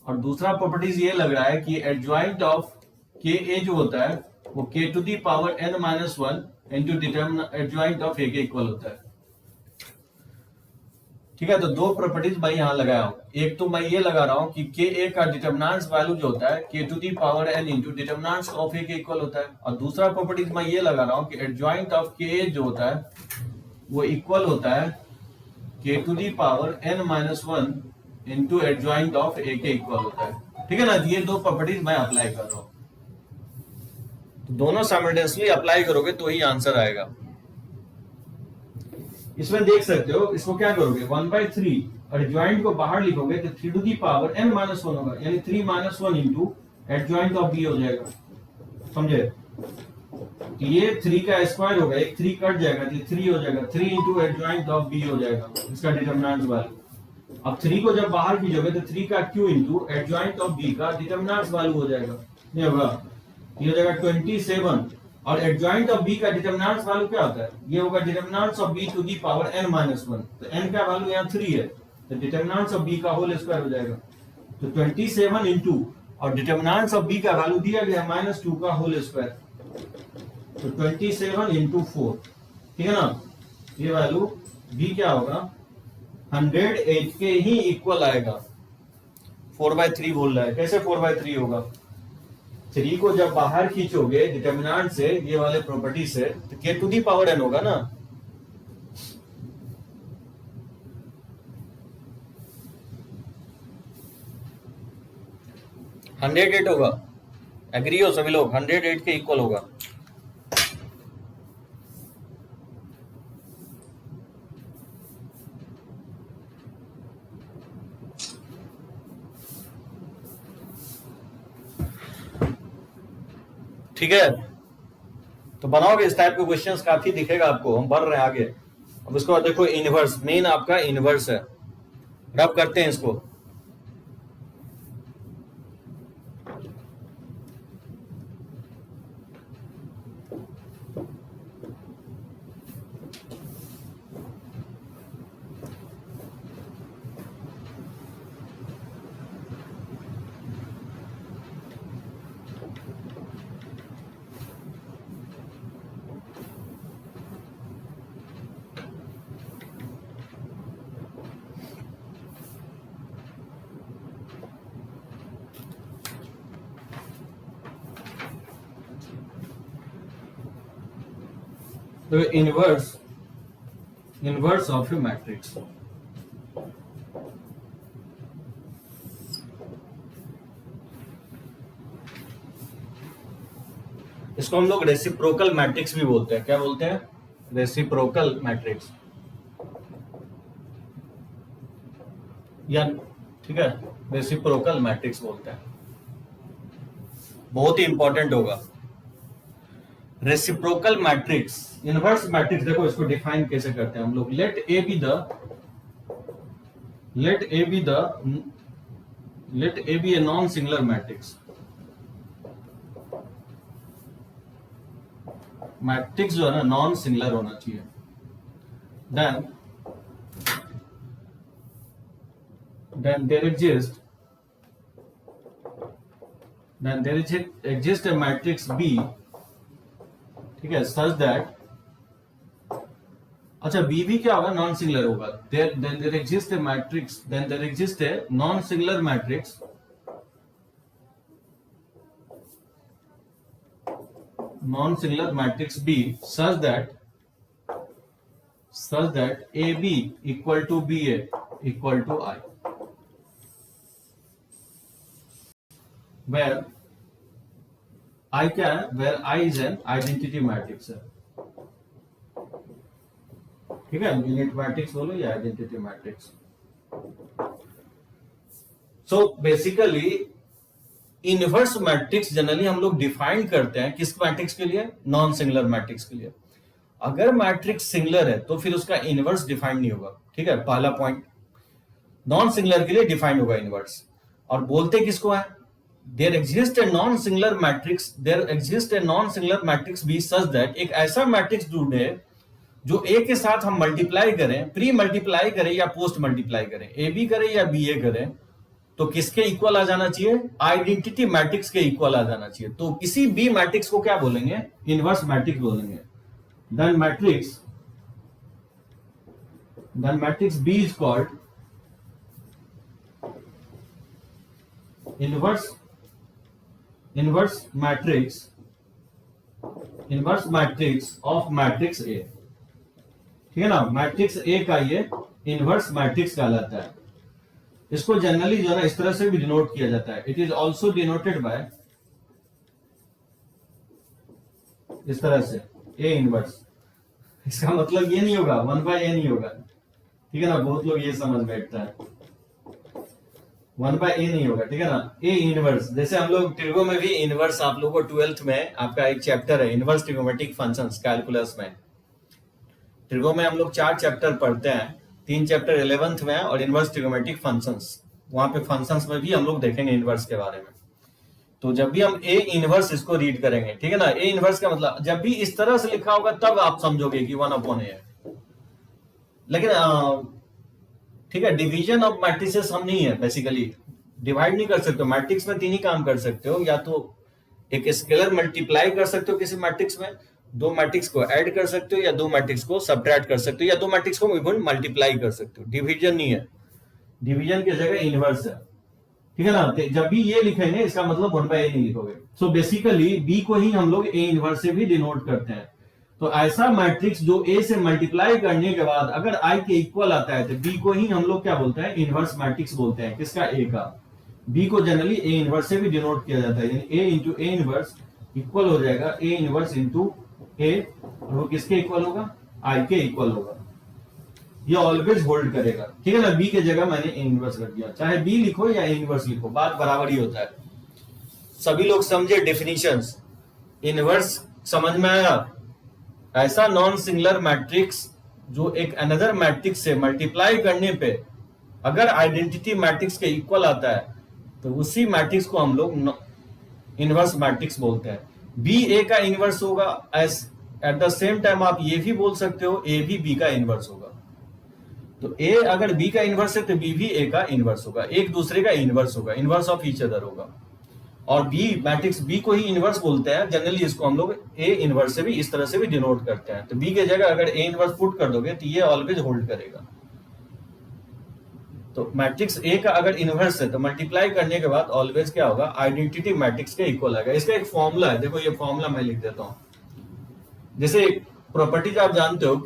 A: और दूसरा प्रॉपर्टीज ये लग रहा है कि एडजॉइंट ऑफ के ए जो होता है वो k to the power n minus 1 into adjoint of A के इक्वल होता है। ठीक है, तो दो प्रॉपर्टीज मैं यहां लगाया हूं, एक तो मैं ये लगा रहा हूं कि के ए का डिटर्मिनेंट्स वैल्यू जो होता है k to the power n into determinants of A के इक्वल होता है, और दूसरा प्रॉपर्टीज मैं ये लगा रहा हूं कि एडजॉइंट ऑफ के ए जो होता है वो इक्वल होता है k to the power n minus 1 into adjoint of A के इक्वल होता है। ठीक है ना, ये दो प्रॉपर्टीज मैं अप्लाई कर रहा हूं, तो दोनों साइमल्टेनियसली अप्लाई करोगे तो ही आंसर आएगा। इसमें देख सकते हो, इसको क्या करोगे, 1/3 और एडजॉइंट को बाहर लिखोगे तो 3 to the power n minus 1 होगा, यानी 3 minus 1 into adjoint of b हो जाएगा। समझे, ये 3 का स्क्वायर होगा, एक 3 कट जाएगा तो 3 हो जाएगा, 3 इंटू एडजॉइंट ऑफ b हो जाएगा इसका डिटर्मिनेंट वैल्यू। अब 3 को जब बाहर खींचोगे तो 3 का q into adjoint of b का डिटर्मिनेंट वैल्यू हो जाएगा। नहीं होगा, ये हो जाएगा 27 और एडजॉइंट ऑफ बी का डिटरमिनेंट वैल्यू क्या होता है, ये होगा determinant of B to the power n minus 1, तो n का वैल्यू यहाँ 3 है, तो डिटरमिनेंट ऑफ बी का होल स्क्वायर हो जाएगा, तो 27 इंटू और डिटरमिनेंट ऑफ बी का वैल्यू दिया गया -2 का होल स्क्वायर, तो 27 इंटू 4, ठीक है ना, ये वैल्यू बी क्या होगा 108 के ही इक्वल आएगा, 4/3 बोल रहा है, कैसे 4/3 होगा, 3 को जब बाहर खींचोगे डिटरमिनेंट से ये वाले प्रॉपर्टी से तो k to the power n होगा ना, हंड्रेड एट होगा, एग्री हो सभी लोग, 108 के इक्वल होगा। ठीक है, तो बनाओगे इस टाइप के क्वेश्चंस, काफी दिखेगा आपको, हम बढ़ रहे हैं आगे। अब उसके बाद देखो इनवर्स, मेन आपका इनवर्स है, रब करते हैं इसको। तो इनवर्स ऑफ ए मैट्रिक्स, इसको हम लोग रेसिप्रोकल मैट्रिक्स भी बोलते हैं, क्या बोलते हैं, रेसिप्रोकल मैट्रिक्स, या ठीक है रेसिप्रोकल मैट्रिक्स बोलते हैं, बहुत ही इंपॉर्टेंट होगा। रेसिप्रोकल मैट्रिक्स, इनवर्स मैट्रिक्स, देखो इसको डिफाइन कैसे करते हैं हम लोग, let A be a non singular matrix, matrix जो है ना नॉन सिंगुलर होना चाहिए, then there exists a matrix B, ठीक है, such that, अच्छा B भी क्या होगा, नॉन सिंगुलर होगा, then there exists a matrix, then there exists a non singular matrix B such that AB equal to BA equal to I, where I क्या है, where I is an identity matrix है, ठीक है, unit matrix बोलो या identity matrix. So basically inverse matrix generally हम लोग define करते हैं किस मैट्रिक्स के लिए, नॉन सिंगुलर मैट्रिक्स के लिए। अगर मैट्रिक्स सिंगुलर है तो फिर उसका इनवर्स डिफाइन नहीं होगा, ठीक है, पहला पॉइंट, नॉन सिंगुलर के लिए डिफाइन होगा इनवर्स। और बोलते किसको है, there exist a non singular matrix B such that, एक ऐसा मैट्रिक्स ढूंढे जो ए के साथ हम मल्टीप्लाई करें, प्री मल्टीप्लाई करें या पोस्ट मल्टीप्लाई करें, ए बी करें या बी ए करें, तो किसके इक्वल आ जाना चाहिए, आइडेंटिटी मैट्रिक्स के इक्वल आ जाना चाहिए। तो किसी बी मैट्रिक्स को क्या बोलेंगे, इनवर्स मैट्रिक्स बोलेंगे। Then matrix B is called inverse matrix of matrix A, ठीक है ना, मैट्रिक्स ए का ये इनवर्स मैट्रिक्स कहलाता है। इसको जनरली जो है ना इस तरह से भी डिनोट किया जाता है, it is also denoted by इस तरह से ए इनवर्स। इसका मतलब ये नहीं होगा 1/a नहीं होगा, ठीक है ना, बहुत लोग ये समझ बैठता है 1/a नहीं होगा, ठीक है ना, ए इनवर्स। जैसे हम लोग ट्रिगो में भी इनवर्स, आप लोगों को 12th में आपका एक चैप्टर है इनवर्स ट्रिगोमेट्रिक फंक्शंस कैलकुलस में। ट्रिगो में हम लोग 4 चैप्टर पढ़ते हैं, 3 चैप्टर 11th में और इनवर्स ट्रिगोमेट्रिक फंक्शंस, वहां पे फंक्शंस में भी हम लोग देखेंगे इनवर्स के बारे में। तो जब भी हम ए इनवर्स इसको रीड करेंगे, ठीक है ना, ए इनवर्स का मतलब जब भी इस तरह से लिखा होगा तब आप समझोगे कि 1/a है। लेकिन ठीक है, डिवीजन ऑफ मैट्रिसेस हम नहीं है, बेसिकली डिवाइड नहीं कर सकते। मैट्रिक्स में तीन ही काम कर सकते हो, या तो एक स्केलर मल्टीप्लाई कर सकते हो किसी मैट्रिक्स में, दो मैट्रिक्स को ऐड कर सकते हो, या दो मैट्रिक्स को सब्ट्रैक्ट कर सकते हो, या दो मैट्रिक्स को इवन मल्टीप्लाई कर सकते हो। डिवीजन नहीं है, डिवीजन की जगह इनवर्स है, ठीक है ना। तो जब भी ये लिखेंगे इसका मतलब 1/a नहीं लिखोगे। सो बेसिकली बी को ही हम लोग ए इनवर्स से भी डिनोट करते हैं। तो ऐसा मैट्रिक्स जो ए से मल्टीप्लाई करने के बाद अगर आई के इक्वल आता है तो बी को ही हम लोग क्या बोलते हैं, इनवर्स मैट्रिक्स बोलते हैं। किसका, ए का। बी को जनरली ए इनवर्स से भी डिनोट किया जाता है, यानी ए इंटू ए इनवर्स इक्वल हो जाएगा ए इनवर्स इंटू ए, और वो किसके इक्वल होगा, आई के इक्वल होगा। ये ऑलवेज होल्ड करेगा, ठीक है ना। बी के जगह मैंने ए इनवर्स रख दिया, चाहे बी लिखो या ए इनवर्स लिखो, बात बराबर ही होता है। सभी लोग समझे डेफिनेशंस, इनवर्स समझ में आया। ऐसा नॉन सिंगुलर मैट्रिक्स जो एक अनदर मैट्रिक्स से मल्टीप्लाई करने पे अगर आइडेंटिटी मैट्रिक्स के इक्वल आता है तो उसी मैट्रिक्स को हम लोग इनवर्स मैट्रिक्स बोलते हैं। बी ए का इनवर्स होगा, एट द सेम टाइम आप ये भी बोल सकते हो ए भी बी का इनवर्स होगा। तो ए अगर बी का इनवर्स है तो बी भी ए का इनवर्स होगा, एक दूसरे का इनवर्स होगा, इनवर्स ऑफ ईच अदर होगा। और बी मैट्रिक्स बी को ही इनवर्स बोलते हैं जनरली, इसको हम लोग ए इनवर्स से भी इस तरह से भी डिनोट करते हैं। तो बी के जगह अगर ए इनवर्स पुट कर दोगे तो ये ऑलवेज होल्ड करेगा। तो मैट्रिक्स ए का अगर इनवर्स है तो मल्टीप्लाई करने के बाद ऑलवेज क्या होगा, आइडेंटिटी मैट्रिक्स के इक्वल आएगा। इसका एक फॉर्मूला है, देखो ये फॉर्मूला मैं लिख देता हूं। जैसे प्रॉपर्टीज आप जानते हो,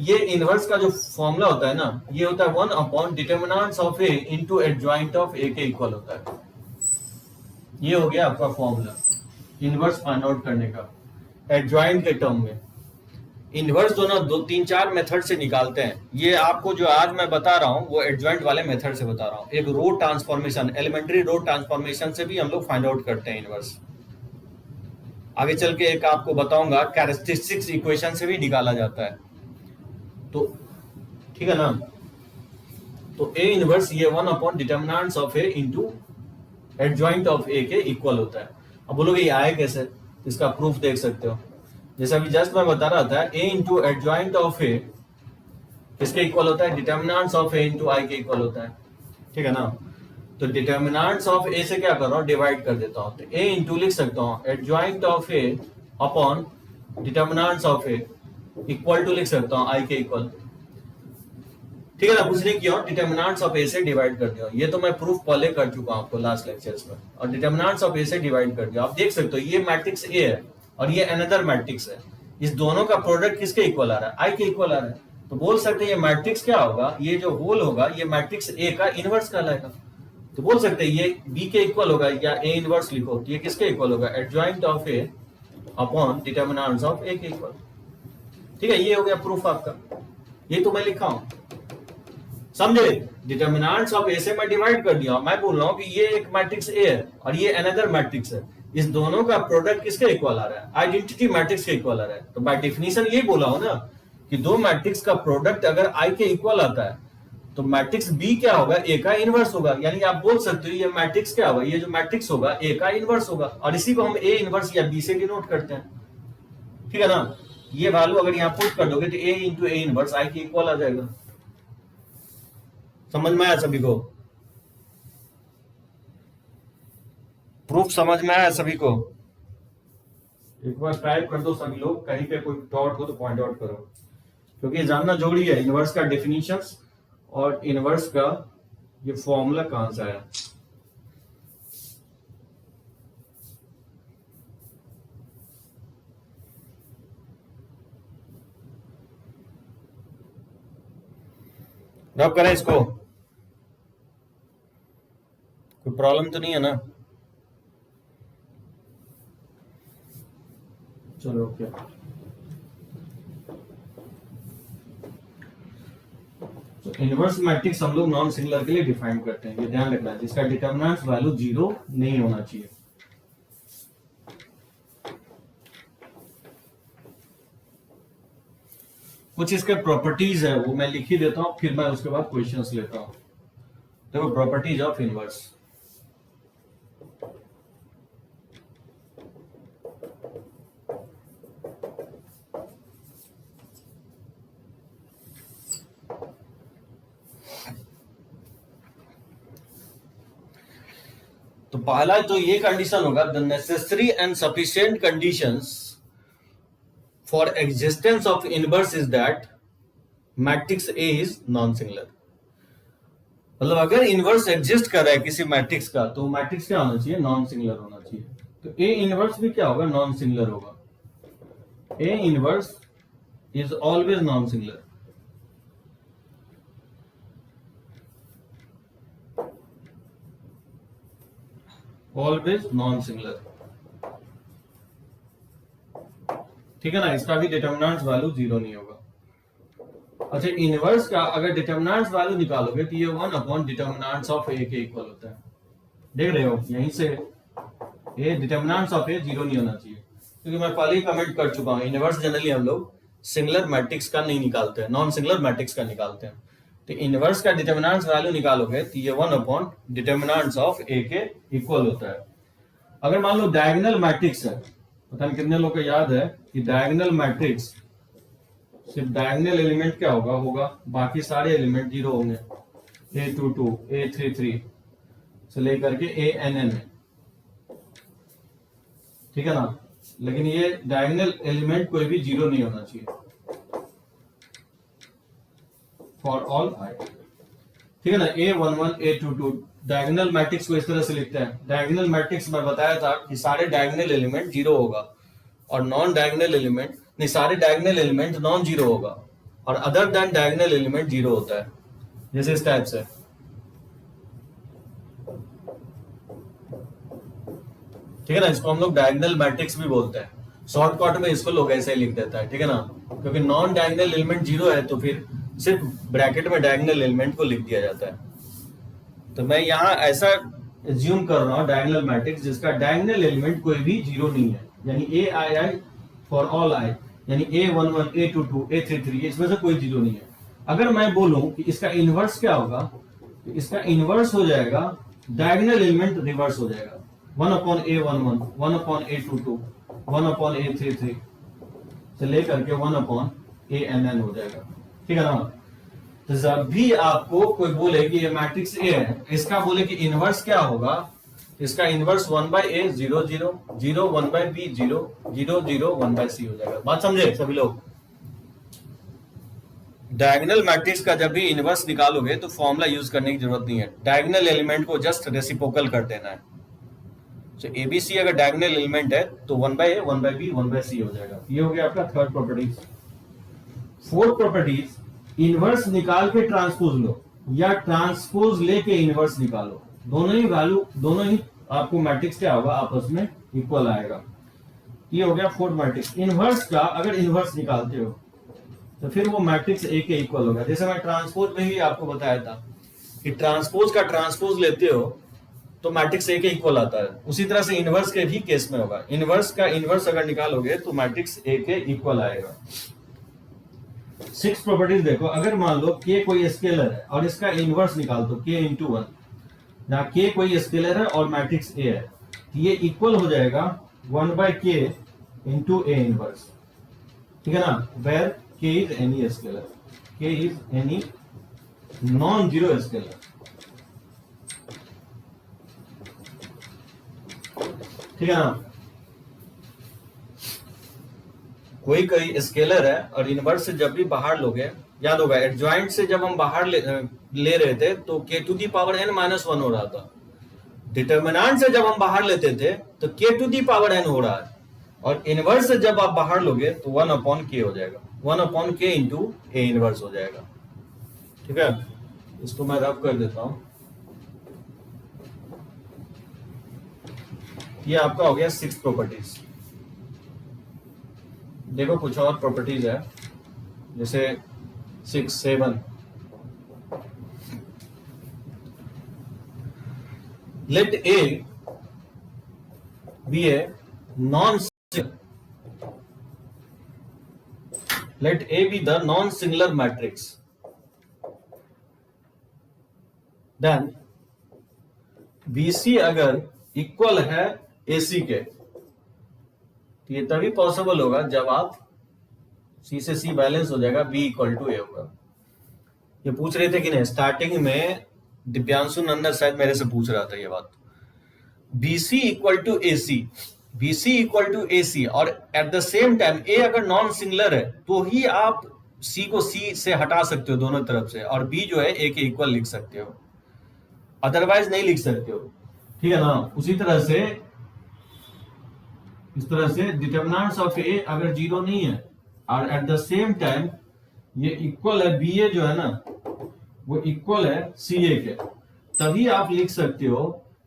A: ये इनवर्स का जो फॉर्मूला होता है ना, ये होता है 1 determinants of A into adjoint of A के इक्वल होता है। ये हो गया आपका फॉर्मूला इनवर्स फाइंड आउट करने का एडजॉइंट के टर्म में। इनवर्स दोनों 2-3-4 मेथड से निकालते हैं। ये आपको जो आज मैं बता रहा हूं वो एडजॉइंट वाले मेथड से बता रहा हूं। एक रो ट्रांसफॉर्मेशन, एलिमेंट्री रो ट्रांसफॉर्मेशन से भी हम लोग फाइंड आउट करते हैं इनवर्स। आगे चल के एक आपको बताऊंगा कैरेक्टरिस्टिक्स इक्वेशन से भी निकाला जाता है। तो ठीक है ना। तो ए इनवर्स ये 1 determinants of A into adjoint of A के इक्वल होता है। अब बोलोगे ये आए कैसे, इसका प्रूफ देख सकते हो। जैसे अभी जस्ट मैं बता रहा था, ए इंटू एडजॉइंट ऑफ ए किसके इक्वल होता है, determinants of A into I के इक्वल होता है, ठीक है ना। तो डिटर्मिनेंट्स ऑफ ए से क्या कर रहा हूँ, डिवाइड कर देता हूँ। तो ए इंटू लिख सकता हूँ adjoint of A upon determinants of A equal to लिख सकता हूँ आई के इक्वल, ठीक है ना। कुछ नहीं किया, डिटर्मिनेंट्स ऑफ ए से डिवाइड कर दिया। ये तो मैं प्रूफ पहले कर चुका हूं आपको लास्ट लेक्चर्स में। और डिटर्मिनेंट्स ऑफ ए से डिवाइड कर दिया। आप देख सकते हो ये मैट्रिक्स ए है और ये अनदर मैट्रिक्स है। इस दोनों का प्रोडक्ट किसके इक्वल आ रहा है, आई के इक्वल आ रहा है। तो बोल सकते हैं ये मैट्रिक्स क्या होगा, ये जो होल होगा ये मैट्रिक्स ए का इनवर्स कहलाएगा। तो बोल सकते हैं ये बी के इक्वल होगा, या ए इनवर्स लिखो तो ये किसके इक्वल होगा, adjoint of A upon determinants of A के इक्वल, ठीक है। ये हो गया प्रूफ आपका, ये तो मैं लिखा हूं, समझे। डिटर्मिनेंट्स ऑफ ए से मैं डिवाइड कर दिया। मैं बोल रहा हूं कि ये एक मैट्रिक्स ए है और ये अनदर मैट्रिक्स है। इस दोनों का प्रोडक्ट किसके इक्वल आ रहा है, आइडेंटिटी मैट्रिक्स के इक्वल आ रहा है। तो बाय डेफिनेशन ये बोला हूं ना कि दो मैट्रिक्स का प्रोडक्ट अगर आई के इक्वल आता है तो मैट्रिक्स बी क्या होगा, ए का इनवर्स होगा। यानी आप बोल सकते हो ये मैट्रिक्स क्या होगा, ये जो मैट्रिक्स होगा ए का इनवर्स होगा। और इसी को हम ए इनवर्स या बी से डिनोट करते हैं, ठीक है ना। ये वैल्यू अगर यहाँ पुट कर दोगे तो ए इंटू ए इनवर्स आई के इक्वल आ जाएगा। समझ में आया सभी को, प्रूफ समझ में आया सभी को। एक बार टाइप कर दो सभी लोग, कहीं पे कोई डाउट हो तो पॉइंट आउट करो, क्योंकि जानना जरूरी है इनवर्स का डेफिनेशंस और इनवर्स का ये फॉर्मूला कहां से आया। रब करें इसको, कोई प्रॉब्लम तो नहीं है ना। चलो ओके। तो इनवर्स मैट्रिक्स हम लोग नॉन सिंगुलर के लिए डिफाइन करते हैं, ये ध्यान रखना है, जिसका डिटर्मिनेंट्स वैल्यू 0 नहीं होना चाहिए। कुछ इसके प्रॉपर्टीज है वो मैं लिख ही देता हूं, फिर मैं उसके बाद क्वेश्चंस लेता हूं। देखो प्रॉपर्टीज ऑफ इनवर्स, पहला तो ये कंडीशन होगा, the necessary and sufficient conditions for existence of inverse is that matrix A is non singular. मतलब अगर इनवर्स एग्जिस्ट कर रहा है किसी मैट्रिक्स का, तो मैट्रिक्स क्या होना चाहिए? नॉन सिंगुलर होना चाहिए। तो ए इनवर्स भी क्या होगा? नॉन सिंगुलर होगा। A inverse is always non singular. Always non singular, ठीक है ना। इसका भी डिटरमिनेंट वैल्यू 0 नहीं होगा। अच्छा, इनवर्स का अगर डिटरमिनेंट वैल्यू निकालोगे तो ये 1 अपॉन डिटरमिनेंट ऑफ ए के इक्वल होता है। देख रहे हो यहीं से ए डिटरमिनेंट ऑफ ए 0 नहीं होना चाहिए, क्योंकि मैं पहले ही कमेंट कर चुका हूं, इनवर्स जनरली हम लोग सिंगुलर मैट्रिक्स का नहीं निकालते हैं, नॉन सिंगुलर मैट्रिक्स का निकालते हैं। तो इनवर्स का डिटरमिनेंट वैल्यू निकालोगे तो ये 1 अपॉन डिटरमिनेंट ऑफ ए के इक्वल होता है। अगर मान लो डायगोनल मैट्रिक्स है, पता नहीं कितने लोग को याद है कि डायगोनल मैट्रिक्स सिर्फ डायगोनल एलिमेंट क्या होगा बाकी सारे एलिमेंट 0 होंगे। A22 A33 से लेकर के ANN है, ठीक है ना। लेकिन ये डायगोनल एलिमेंट कोई भी 0 नहीं होना चाहिए फॉर ऑल I, ठीक है ना। A11 A22 डायगोनल मैट्रिक्स को इस तरह से लिखते हैं। डायगोनल मैट्रिक्स में बताया था कि सारे डायगोनल एलिमेंट 0 होगा और नॉन डायगोनल एलिमेंट नहीं, सारे डायगोनल एलिमेंट नॉन 0 होगा और अदर देन डायगोनल एलिमेंट 0 होता है, जैसे इस टाइप से। ठीक है ना, इसको हम लोग डायगोनल मैट्रिक्स भी बोलते हैं। शॉर्टकट में इसको लोग ऐसे ही लिख देता है, ठीक है ना, क्योंकि नॉन डायगोनल एलिमेंट 0 है तो फिर सिर्फ ब्रैकेट में डायगोनल एलिमेंट को लिख दिया जाता है। तो मैं यहाँ ऐसा एज्यूम कर रहा हूँ डायगोनल मैट्रिक्स जिसका डायगोनल एलिमेंट कोई भी 0 नहीं है, यानी AI फॉर ऑल I, यानी A11 A22 A33 इसमें से कोई 0 नहीं है। अगर मैं बोलूं कि इसका इनवर्स क्या होगा, तो इसका इनवर्स हो जाएगा डायगोनल एलिमेंट रिवर्स हो जाएगा, 1 upon A11 1 upon A22 1 upon A33 से लेकर के 1 अपॉन ANN हो जाएगा, ठीक है ना। तो जब भी आपको कोई बोले कि ये मैट्रिक्स ए है, इसका बोले कि इनवर्स क्या होगा, इसका इनवर्स 1/a 0 0 0 1/b 0 0 0 1/c हो जाएगा। बात समझे सभी लोग? डायगोनल मैट्रिक्स का जब भी इनवर्स निकालोगे तो फॉर्मूला यूज करने की जरूरत नहीं है, डायगोनल एलिमेंट को जस्ट रेसिप्रोकल कर देना है। तो ABC अगर डायगोनल एलिमेंट है तो 1/a 1/b 1/c हो जाएगा। ये हो गया आपका third properties. Fourth properties, inverse निकाल के ट्रांसपोज लो या ट्रांसपोज लेके इनवर्स निकालो, दोनों ही आपको मैट्रिक्स क्या होगा, आपस में इक्वल आएगा। ये हो गया फोर्थ मैट्रिक्स। इनवर्स का अगर इनवर्स निकालते हो तो फिर वो मैट्रिक्स ए के इक्वल होगा। जैसे मैं ट्रांसपोज में ही आपको बताया था कि ट्रांसपोज का ट्रांसपोज लेते हो तो मैट्रिक्स ए के इक्वल आता है, उसी तरह से इनवर्स के भी केस में होगा। इनवर्स का इनवर्स अगर निकालोगे तो मैट्रिक्स ए के इक्वल आएगा। 6 प्रॉपर्टीज देखो, अगर मान लो k कोई स्केलर है और इसका इनवर्स निकाल दो k इंटू 1, जहाँ k कोई स्केलर है और मैट्रिक्स A है, तो ये इक्वल हो जाएगा 1/k इंटू A इनवर्स, ठीक है ना। Where k is any scalar, k is any non zero scalar, ठीक है ना। कोई स्केलर है और इनवर्स से जब भी बाहर लोगे, याद होगा एडजॉइंट से जब हम बाहर ले रहे थे तो k to the power n minus 1 हो रहा था। डिटर्मिनेंट से जब हम बाहर लेते थे तो k to the power n हो रहा है, और इनवर्स से जब आप बाहर लोगे तो 1 अपॉन k हो जाएगा, 1 upon k into a inverse हो जाएगा, ठीक है। इसको मैं रब कर देता हूं। ये आपका हो गया 6 प्रॉपर्टीज। देखो कुछ और प्रॉपर्टीज है, जैसे 6 7 late A be a let A be the non-singular matrix, then BC अगर इक्वल है AC के, तो ये तभी पॉसिबल होगा जब आप C से C बैलेंस हो जाएगा, B इक्वल टू A होगा। ये पूछ रहे थे कि नहीं स्टार्टिंग में, दिव्यांशु नंदन शायद मेरे से पूछ रहा था ये बात। BC equal to AC, BC equal to AC और at the same time A अगर नॉन सिंगुलर है तो ही आप C को C से हटा सकते हो दोनों तरफ से, और B जो है A के इक्वल लिख सकते हो, अदरवाइज नहीं लिख सकते हो। ठीक है ना। उसी तरह से इस तरह से डिटरमिनेंट्स ऑफ A अगर जीरो नहीं है और एट द सेम टाइम ये इक्वल है, BA जो है ना वो इक्वल है CA के, तभी आप लिख सकते हो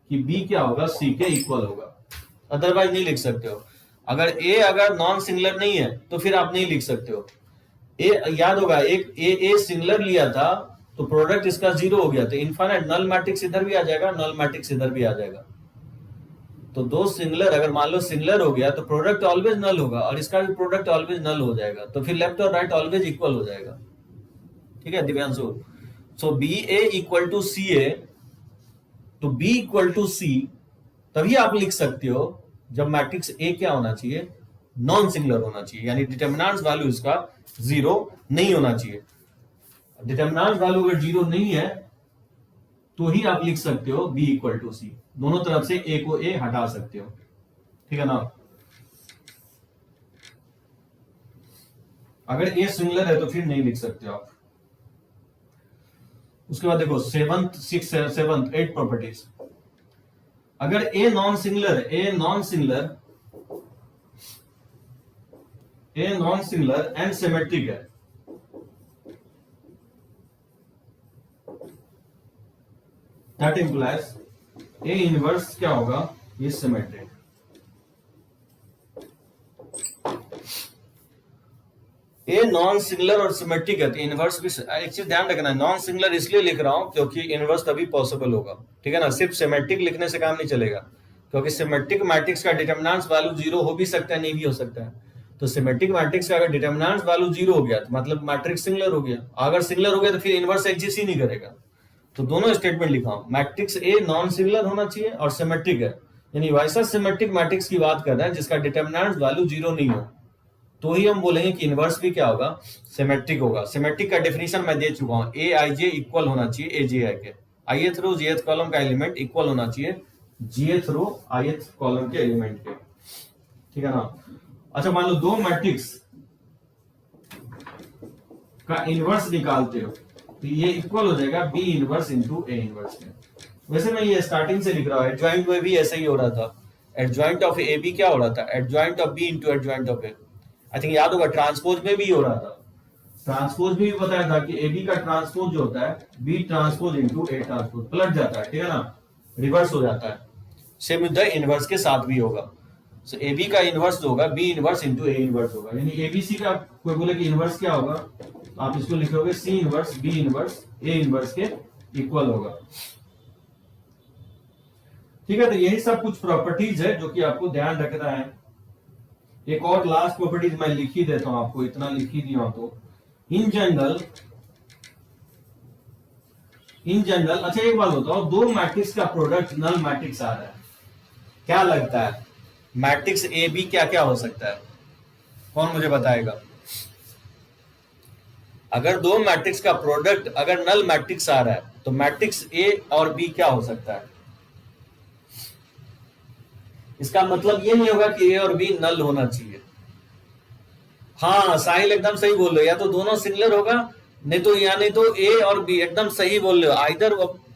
A: कि B क्या होगा, C के इक्वल होगा, अदरवाइज नहीं लिख सकते हो। अगर A अगर नॉन सिंगुलर नहीं है तो फिर आप नहीं लिख सकते हो। A याद होगा, एक A सिंगुलर लिया था तो प्रोडक्ट इसका जीरो हो गया, तो इनफाइनाइट नल मैट्रिक्स इधर भी आ जाएगा, नल मैट्रिक्स इधर भी आ जाएगा। तो दो सिंगुलर अगर मान लो सिंगुलर हो गया तो प्रोडक्ट ऑलवेज नल होगा और इसका भी प्रोडक्ट ऑलवेज नल हो जाएगा, तो फिर लेफ्ट और राइट ऑलवेज इक्वल हो जाएगा। ठीक है दिव्यांशु। सो बी ए इक्वल टू सी ए, तो बी इक्वल टू सी तभी आप लिख सकते हो जब मैट्रिक्स ए क्या होना चाहिए, नॉन सिंगुलर होना चाहिए, यानी डिटरमिनेंट वैल्यू इसका जीरो नहीं होना चाहिए। डिटरमिनेंट वैल्यू अगर जीरो नहीं है तो ही आप लिख सकते हो बी इक्वल टू सी, दोनों तरफ से ए को ए हटा सकते हो। ठीक है ना। अगर ए सिंगुलर है तो फिर नहीं लिख सकते हो आप। उसके बाद देखो seventh six seventh eight properties. अगर ए नॉन सिंगुलर है, A non singular and symmetric है, दैट इंप्लाइज ए इनवर्स क्या होगा, ये सिमेट्रिक। ए नॉन सिंगुलर और सिमेट्रिक है तो इनवर्स भी, एक चीज ध्यान रखना, नॉन सिंगुलर इसलिए लिख रहा हूं क्योंकि इनवर्स तभी पॉसिबल होगा। ठीक है ना। सिर्फ सिमेट्रिक लिखने से काम नहीं चलेगा, क्योंकि सिमेट्रिक मैट्रिक्स का डिटरमिनेंट वैल्यू जीरो हो भी सकता है, नहीं भी हो सकता है। तो सिमेट्रिक मैट्रिक्स का अगर डिटरमिनेंट वैल्यू जीरो हो गया तो मतलब मैट्रिक्स सिंगुलर हो गया, अगर सिंगुलर हो गया तो फिर इनवर्स एग्जिस्ट ही नहीं करेगा। तो दोनों स्टेटमेंट लिखा हूं, मैट्रिक्स ए नॉन सिंगुलर होना चाहिए और सिमेट्रिक है, यानी वैसा सिमेट्रिक मैट्रिक्स की बात कर रहा है जिसका डिटरमिनेंट वैल्यू जीरो नहीं हो, तो ही हम बोलेंगे कि इनवर्स भी क्या होगा, सिमेट्रिक होगा। सिमेट्रिक का डेफिनेशन मैं दे चुका हूं, ए आई जे इक्वल होना चाहिए ए जे आई के, ith रो jth कॉलम का एलिमेंट इक्वल होना चाहिए gth रो ith कॉलम के एलिमेंट के। ठीक है ना। अच्छा मान लो दो मैट्रिक्स का इनवर्स निकालते हो तो ये इक्वल हो जाएगा B inverse into A inverse के। वैसे मैं ये स्टार्टिंग से लिख रहा हूं, एडजॉइंट में भी ऐसा ही हो रहा था, एडजॉइंट ऑफ ए बी क्या हो रहा था, adjoint of B into adjoint of A. I think याद होगा ट्रांसपोज में भी हो रहा था, ट्रांसपोज में भी बताया था कि ए बी का ट्रांसपोज जो होता है B transpose into A transpose, पलट जाता है। ठीक है ना, रिवर्स हो जाता है। सेम विद द इनवर्स के साथ भी होगा। सो ए बी का इनवर्स जो होगा B inverse into A inverse होगा, यानी एबीसी का कोई बोले कि इनवर्स क्या होगा तो आप इसको लिखोगे C inverse B inverse A inverse के इक्वल होगा। ठीक है। तो यही सब कुछ प्रॉपर्टीज है जो कि आपको ध्यान रखना है। एक और लास्ट प्रॉपर्टीज मैं लिख ही देता हूं आपको, इतना लिख ही दिया तो इन जनरल अच्छा एक बात बताओ, दो मैट्रिक्स का प्रोडक्ट नल मैट्रिक्स आ रहा है, क्या लगता है मैट्रिक्स ए बी क्या क्या हो सकता है, कौन मुझे बताएगा। अगर दो मैट्रिक्स का प्रोडक्ट अगर नल मैट्रिक्स आ रहा है तो मैट्रिक्स ए और बी क्या हो सकता है। इसका मतलब ये नहीं होगा कि ए और बी नल होना चाहिए। हाँ साहिल एकदम सही बोल रहे हो, या तो दोनों सिंगुलर होगा, नहीं तो या नहीं तो ए और बी, एकदम सही बोल रहे हो,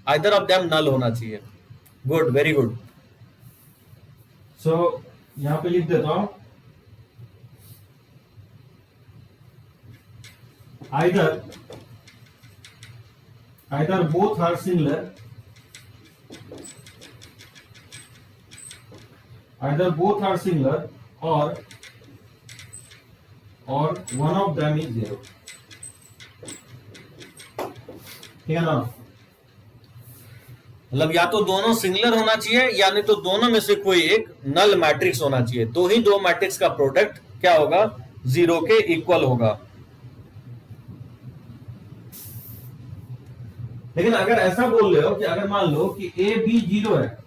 A: आइदर ऑफ देम नल होना चाहिए। Good, very good. सो यहां पे लिख देता हूं, either both are singular, either both are similar or one of them is zero। ठीक है ना। मतलब या तो दोनों सिंगुलर होना चाहिए या नहीं तो दोनों में से कोई एक नल मैट्रिक्स होना चाहिए, तो ही दो मैट्रिक्स का प्रोडक्ट क्या होगा, जीरो के इक्वल होगा। लेकिन अगर ऐसा बोल रहे हो कि अगर मान लो कि ए बी जीरो है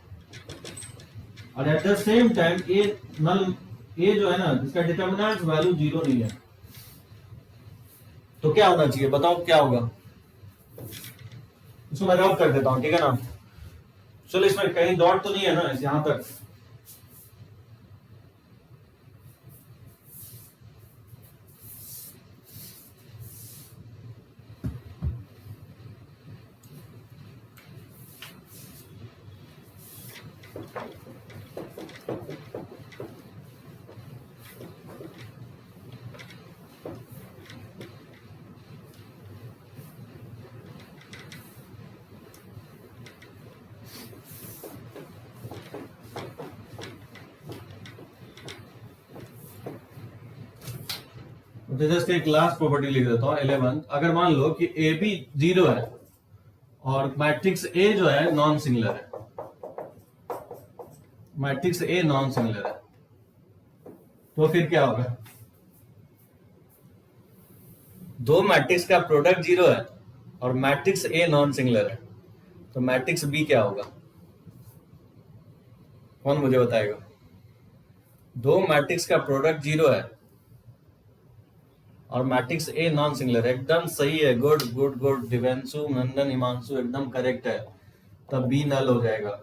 A: और एट द सेम टाइम ए नल, ए जो है ना जिसका डिटरमिनेंट वैल्यू जीरो नहीं है, तो क्या होना चाहिए बताओ, क्या होगा। इसको मैं रब कर देता हूं, ठीक है ना। चलो इसमें कहीं डॉट तो नहीं है ना यहां तक? जैसे एक लास्ट प्रॉपर्टी लिख देता हूं 11। अगर मान लो कि ए बी 0 है और मैट्रिक्स ए जो है नॉन सिंगुलर है, मैट्रिक्स ए नॉन सिंगुलर है, तो फिर क्या होगा? दो मैट्रिक्स का प्रोडक्ट 0 है और मैट्रिक्स ए नॉन सिंगुलर है, तो मैट्रिक्स बी क्या होगा? कौन मुझे बताएगा? दो मैट्रिक्स का प्रोडक्ट 0 है और मैट्रिक्स ए नॉन सिंगुलर है। एकदम सही है, गुड गुड गुड दिव्यांशु, नंदन, हिमांशु एकदम करेक्ट है। तब बी नल हो जाएगा।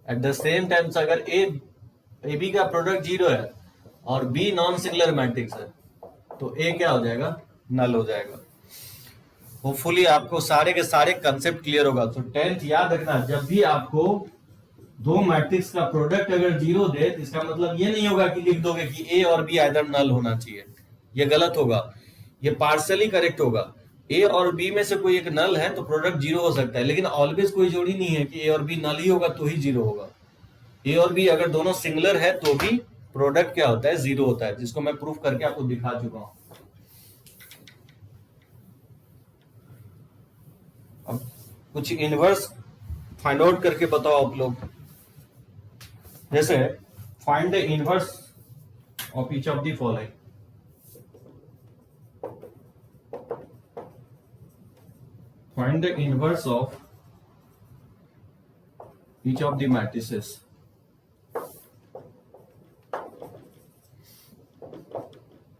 A: एट द सेम टाइम अगर ए बी का प्रोडक्ट 0 है और बी नॉन सिंगुलर मैट्रिक्स है तो ए क्या हो जाएगा? नल हो जाएगा। होपफुली आपको सारे के सारे कंसेप्ट क्लियर होगा। तो 10th याद रखना, जब भी आपको दो मैट्रिक्स का प्रोडक्ट अगर 0 दे तो इसका मतलब ये नहीं होगा कि लिख दोगे कि ए और बी आइदर नल होना चाहिए, ये गलत होगा। ये पार्शियली करेक्ट होगा। ए और बी में से कोई एक नल है तो प्रोडक्ट 0 हो सकता है, लेकिन ऑलवेज कोई जोड़ी नहीं है कि ए और बी नल ही होगा तो ही 0 होगा। ए और बी अगर दोनों सिंगुलर है तो भी प्रोडक्ट क्या होता है? 0 होता है, जिसको मैं प्रूफ करके आपको दिखा चुका हूं। अब कुछ इनवर्स फाइंड आउट करके बताओ आप लोग। जैसे find the inverse of each of the following. Find the inverse of each of the matrices.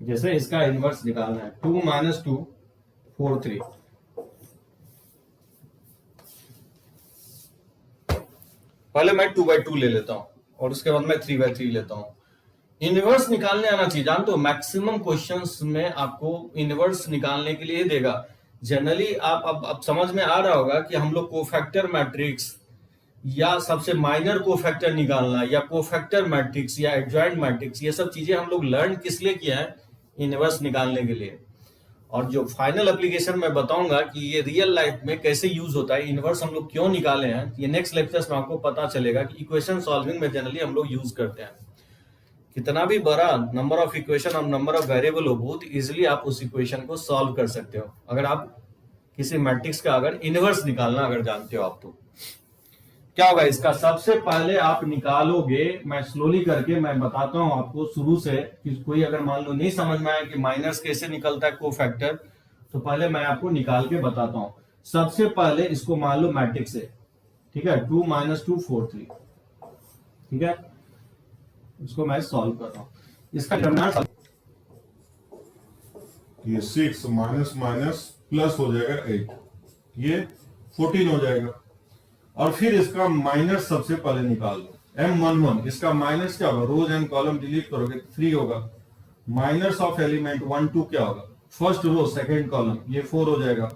A: जैसे इसका इनवर्स निकालना है 2 - 2 4 3। पहले मैं 2/2 ले लेता हूं और उसके बाद मैं 3/3 लेता हूं। इनवर्स निकालने आना चाहिए। जानते हो मैक्सिमम क्वेश्चंस में आपको इनवर्स निकालने के लिए देगा। जनरली आप अब समझ में आ रहा होगा कि हम लोग कोफैक्टर मैट्रिक्स या सबसे माइनर कोफैक्टर निकालना या कोफैक्टर मैट्रिक्स या एडजॉइंट मैट्रिक्स, ये सब चीजें हम लोग लर्न किस लिए किया है? इनवर्स निकालने के लिए। और जो फाइनल एप्लीकेशन मैं बताऊंगा कि ये रियल लाइफ में कैसे यूज होता है, इनवर्स हम लोग क्यों निकाले हैं, ये नेक्स्ट लेक्चर्स में आपको पता चलेगा कि इक्वेशन सॉल्विंग में जनरली हम लोग यूज करते हैं। कितना भी बड़ा नंबर ऑफ इक्वेशन और नंबर ऑफ वेरिएबल हो, बहुत इजीली आप उस इक्वेशन को सॉल्व कर सकते हो अगर आप किसी मैट्रिक्स का अगर इनवर्स निकालना अगर जानते हो आप। तो क्या होगा इसका? सबसे पहले आप निकालोगे, मैं स्लोली करके मैं बताता हूं आपको शुरू से, कि कोई अगर मान लो नहीं समझ में आया कि माइनस कैसे निकलता है कोफैक्टर, तो पहले मैं आपको निकाल के बताता हूं। सबसे पहले इसको मान लो मैट्रिक्स है, ठीक है, 2 - 2 4 3, ठीक है। इसको मैं सॉल्व कर रहा हूं। इसका करना
B: ये 6 माइनस माइनस प्लस हो जाएगा 8, ये 14 हो जाएगा। और फिर इसका माइनस सबसे पहले निकाल दो, M11। इसका माइनस क्या होगा? रोज एंड कॉलम डिलीट करोगे 3 होगा। माइनस ऑफ एलिमेंट 1 2 क्या होगा? फर्स्ट रो सेकंड कॉलम, ये 4 हो जाएगा।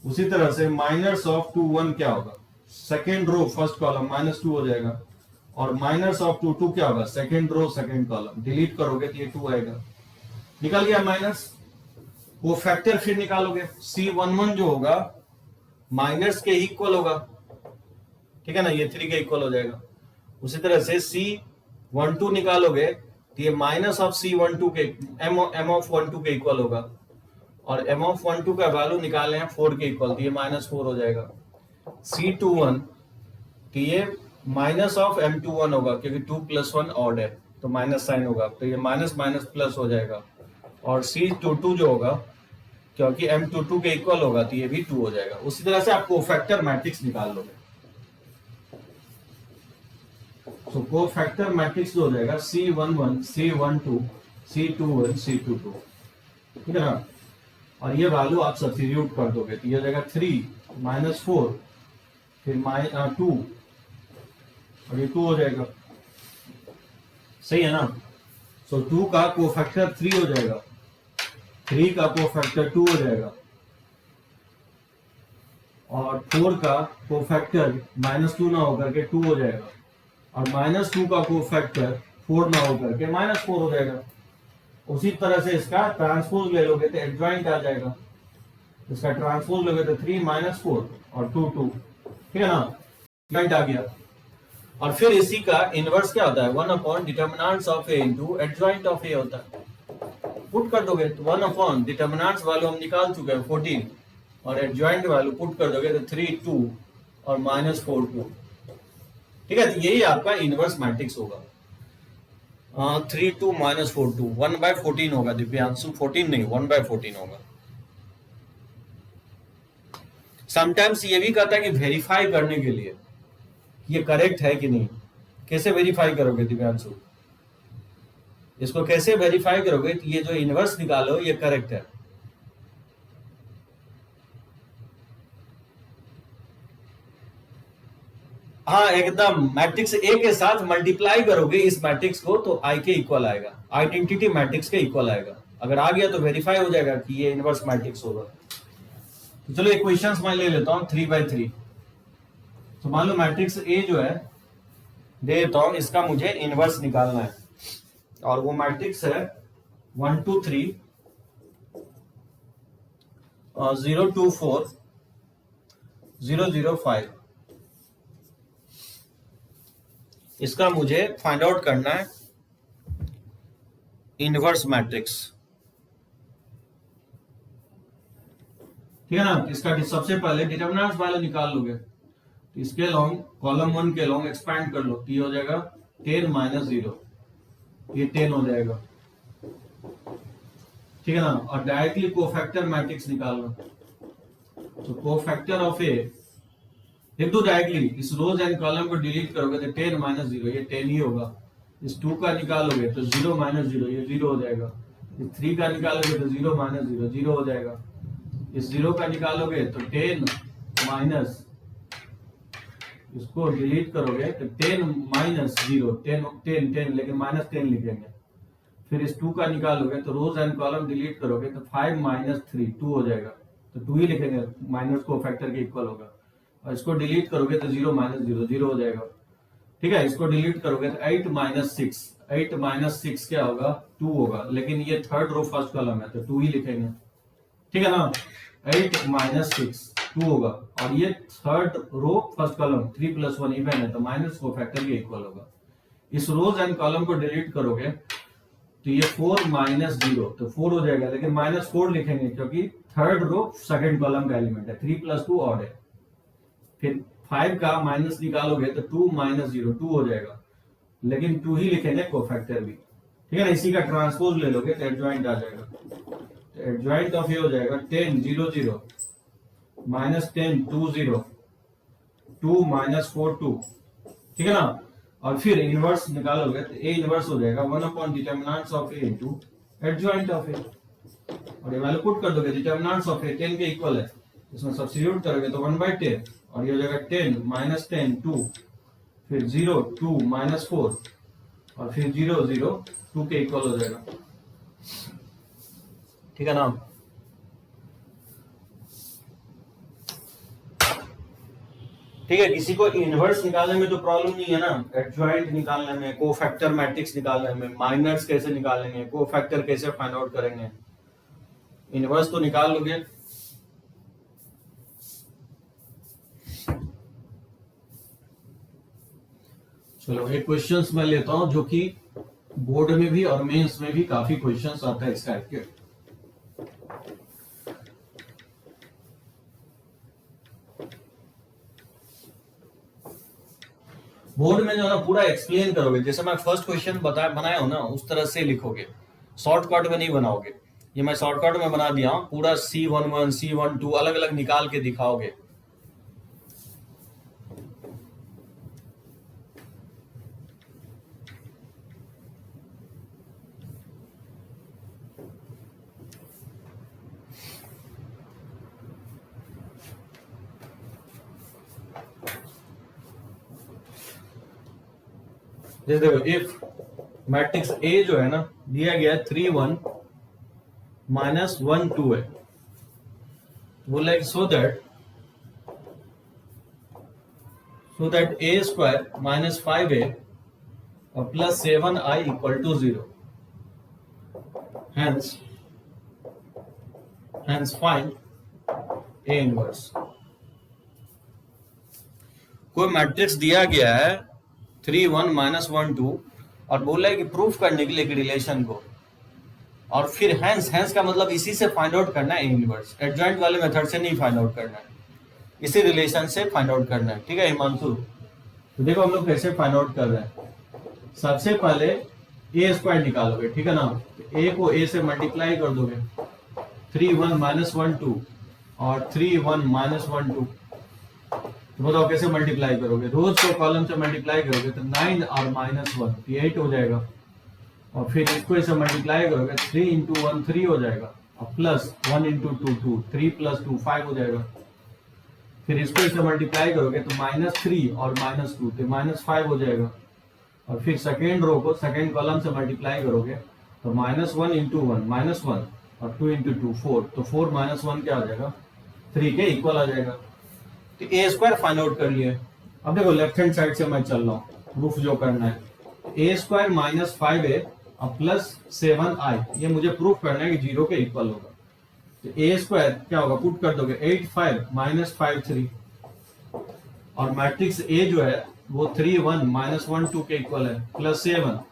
B: उसी तरह से माइनस ऑफ 2 1 क्या होगा? सेकंड रो फर्स्ट कॉलम -2 हो जाएगा। और माइनस ऑफ 2 2 क्या होगा? Second row second column, delete करोगे तो ये 2 आएगा। निकल गया माइनस। वो फैक्टर फिर निकालोगे, C11 जो होगा माइनस के इक्वल होगा, ठीक है ना, ये 3 के इक्वल हो जाएगा। उसी तरह से C12 निकालोगे तो ये माइनस ऑफ C12 के M ऑफ 12 के इक्वल होगा। और M ऑफ 12 का वैल्यू निकालने हैं 4 के इक्वल, तो ये -4 हो जाएगा। C21 तो ये माइनस ऑफ M21 होगा, क्योंकि 2 + 1 ऑड है तो माइनस साइन होगा, तो ये माइनस माइनस प्लस हो जाएगा। और C22 जो होगा, क्योंकि M22 के इक्वल होगा तो ये भी 2 हो जाएगा। उसी तरह से आप कोफैक्टर मैट्रिक्स निकाल लोगे। तो कोफैक्टर मैट्रिक्स हो जाएगा C11 C12 C21 C22, ठीक है ना। और ये वैल्यू आप सब्स्टिट्यूट कर दोगे तो ये हो जाएगा 3 - 4 फिर -2
A: और ये 2 हो जाएगा, सही है ना। सो 2 का कोफैक्टर 3 हो जाएगा, 3 का कोफैक्टर 2 हो जाएगा, और 4 का कोफैक्टर -2 ना होकर के 2 हो जाएगा, और -2 का कोफैक्टर 4 ना होकर के -4 हो जाएगा। उसी तरह से इसका ट्रांसपोज ले लोगे तो एडजॉइंट आ जाएगा, इसका ट्रांसपोज लोगे तो 3 -4 और 2 2, ठीक है ना, एडजॉइंट आ गया। और फिर इसी का इनवर्स क्या होता है, 1 upon determinants of A into adjoint of A होता है। पुट कर दोगे तो 1 अपॉन डिटर्मिनेंट्स वैल्यू हम निकाल चुके हैं 14, और एडजॉइंट वैल्यू पुट कर दोगे तो 3 2 और -4 2, ठीक है। तो यही आपका इनवर्स मैट्रिक्स होगा। 3 2 -4 2, 1/14 होगा दिव्यांशु, 14 नहीं 1/14 होगा। समटाइम्स ये भी कहता है कि वेरीफाई करने के लिए ये करेक्ट है कि नहीं। कैसे वेरीफाई करोगे दिव्यांशु, इसको कैसे वेरीफाई करोगे, तो ये जो इनवर्स निकालो ये करेक्ट है। हाँ एकदम, मैट्रिक्स ए के साथ मल्टीप्लाई करोगे इस मैट्रिक्स को तो आई के इक्वल आएगा, आइडेंटिटी मैट्रिक्स के इक्वल आएगा। अगर आ गया तो वेरीफाई हो जाएगा कि ये इनवर्स मैट्रिक्स होगा। तो चलो इक्वेशंस मैं ले लेता हूँ 3/3। तो मान लो मैट्रिक्स ए जो है दे देता हूँ, इसका मुझे इनवर्स निकालना है, और वो मैट्रिक्स है 1 2 3 0 2 4 0 0 5। इसका मुझे फाइंड आउट करना है इनवर्स मैट्रिक्स, ठीक है ना। इसका सबसे पहले डिटर्मिनेंट्स वाले निकाल लोगे, तो इसके लॉन्ग कॉलम 1 के लॉन्ग एक्सपैंड कर लो, तो ये हो जाएगा 10 -0, ये 10 हो जाएगा, ठीक है ना। और डायरेक्टली कोफैक्टर मैट्रिक्स निकाल लो, तो कोफैक्टर ऑफ ए लिख दो डायरेक्टली, इस रोज एंड कॉलम को डिलीट करोगे तो 10 -0 ये 10 ही होगा। इस 2 का निकालोगे तो 0 -0 ये 0 हो जाएगा। इस 3 का निकालोगे तो 0 -0 0 हो जाएगा। इस 0 का निकालोगे तो 10 माइनस, इसको डिलीट करोगे तो 10 -0 10 10 10, लेकिन -10 लिखेंगे। फिर इस 2 का निकालोगे तो रोज एंड कॉलम डिलीट करोगे तो 5 -3 2 हो जाएगा, तो 2 ही लिखेंगे, माइनस को फैक्टर के इक्वल होगा। और इसको डिलीट करोगे तो 0 -0 0 हो जाएगा, ठीक है। इसको डिलीट करोगे तो 8 -6 8 -6 क्या होगा 2 होगा, लेकिन ये थर्ड रो फर्स्ट कॉलम है तो 2 ही लिखेंगे, ठीक है ना। 8 -6 2 होगा, और ये third row first column 3 + 1 even है तो माइनस को फैक्टर के इक्वल होगा। इस रोज एंड कॉलम को डिलीट करोगे तो ये 4 -0 तो 4 हो जाएगा, लेकिन -4 लिखेंगे क्योंकि थर्ड रो सेकंड कॉलम का एलिमेंट है, 3 + 2 ऑड है। फिर 5 का माइनस निकालोगे तो 2 -0 2 हो जाएगा, लेकिन 2 ही लिखेंगे कोफैक्टर भी, ठीक है ना। इसी का ट्रांसपोज ले लोगे तो एडजॉइंट आ जाएगा, तो एडजॉइंट ऑफ ये हो जाएगा 10 0 0 -10 2 0 2 -4 2, ठीक है ना। और फिर इनवर्स निकालोगे तो ए इनवर्स हो जाएगा 1 upon determinants of A into adjoint of A, और ये वैल्यू पुट कर दोगे, डिटर्मिनेंट्स ऑफ ए 10 के इक्वल है, इसमें सब्स्टिट्यूट करोगे तो 1/10, और ये हो जाएगा 10 -10 2, फिर 0 2 -4, और फिर 0 0 2 के इक्वल हो जाएगा, ठीक है ना। ठीक है, किसी को इनवर्स निकालने में तो प्रॉब्लम नहीं है ना, एडजॉइंट निकालने में, कोफैक्टर मैट्रिक्स निकालने में, माइनर्स कैसे निकालेंगे, कोफैक्टर कैसे फाइंड आउट करेंगे, इनवर्स तो निकाल लोगे। चलो एक क्वेश्चंस मैं लेता हूं जो कि बोर्ड में भी और मेंस में भी काफी क्वेश्चंस आता है इस टाइप के। बोर्ड में जो है ना पूरा एक्सप्लेन करोगे, जैसे मैं फर्स्ट क्वेश्चन बनाया हूं ना उस तरह से लिखोगे, शॉर्टकट में नहीं बनाओगे। ये मैं शॉर्टकट में बना दिया हूं, पूरा C11 C12 अलग अलग निकाल के दिखाओगे। जैसे देखो इफ मैट्रिक्स ए जो है ना दिया गया है 3 1 माइनस 1 2 है, बोला है so that A square minus 5a और plus 7i equal to 0, hence find A इनवर्स। कोई मैट्रिक्स दिया गया है 3 1 माइनस 1 2 और बोला है कि प्रूफ करने के लिए एक रिलेशन को, और फिर हैंस का मतलब इसी से फाइंड आउट करना है ए इनवर्स, एडजॉइंट वाले मेथड से नहीं फाइंड आउट करना है, इसी रिलेशन से फाइंड आउट करना है। ठीक है हिमांशु, तो देखो हम लोग कैसे फाइंड आउट कर रहे हैं। सबसे पहले ए स्क्वायर निकालोगे, ठीक है ना, तो ए को ए से मल्टीप्लाई कर दोगे, 3 1 माइनस 1 2 और 3 1 माइनस 1 2, तो बताओ कैसे मल्टीप्लाई करोगे, रोज को कॉलम से मल्टीप्लाई करोगे तो 9 और माइनस 1 8 हो जाएगा, और फिर इसको इसे मल्टीप्लाई करोगे 3 इंटू 1 3 हो जाएगा, और प्लस 1 इंटू 2 2 3 प्लस 2 5 हो जाएगा, फिर इसको इसे मल्टीप्लाई करोगे तो -3 और -2 तो -5 हो जाएगा, और फिर सेकेंड रो को सेकेंड कॉलम से मल्टीप्लाई करोगे तो -1 इंटू 1 -1 और 2 इंटू 2 4, तो 4 माइनस 1 क्या आ जाएगा 3 के इक्वल आ जाएगा। तो ए स्क्वायर फाइंड आउट कर लिए। अब देखो लेफ्ट हैंड साइड से मैं चल रहा हूँ, प्रूफ जो करना है, ए स्क्वायर माइनस 5a और प्लस 7i, ये मुझे प्रूफ करना है कि 0 के इक्वल होगा। तो ए स्क्वायर क्या होगा, पुट कर दोगे 8 5 माइनस 5 3, और मैट्रिक्स ए जो है वो 3 1 माइनस 1 2 के इक्वल है, प्लस 7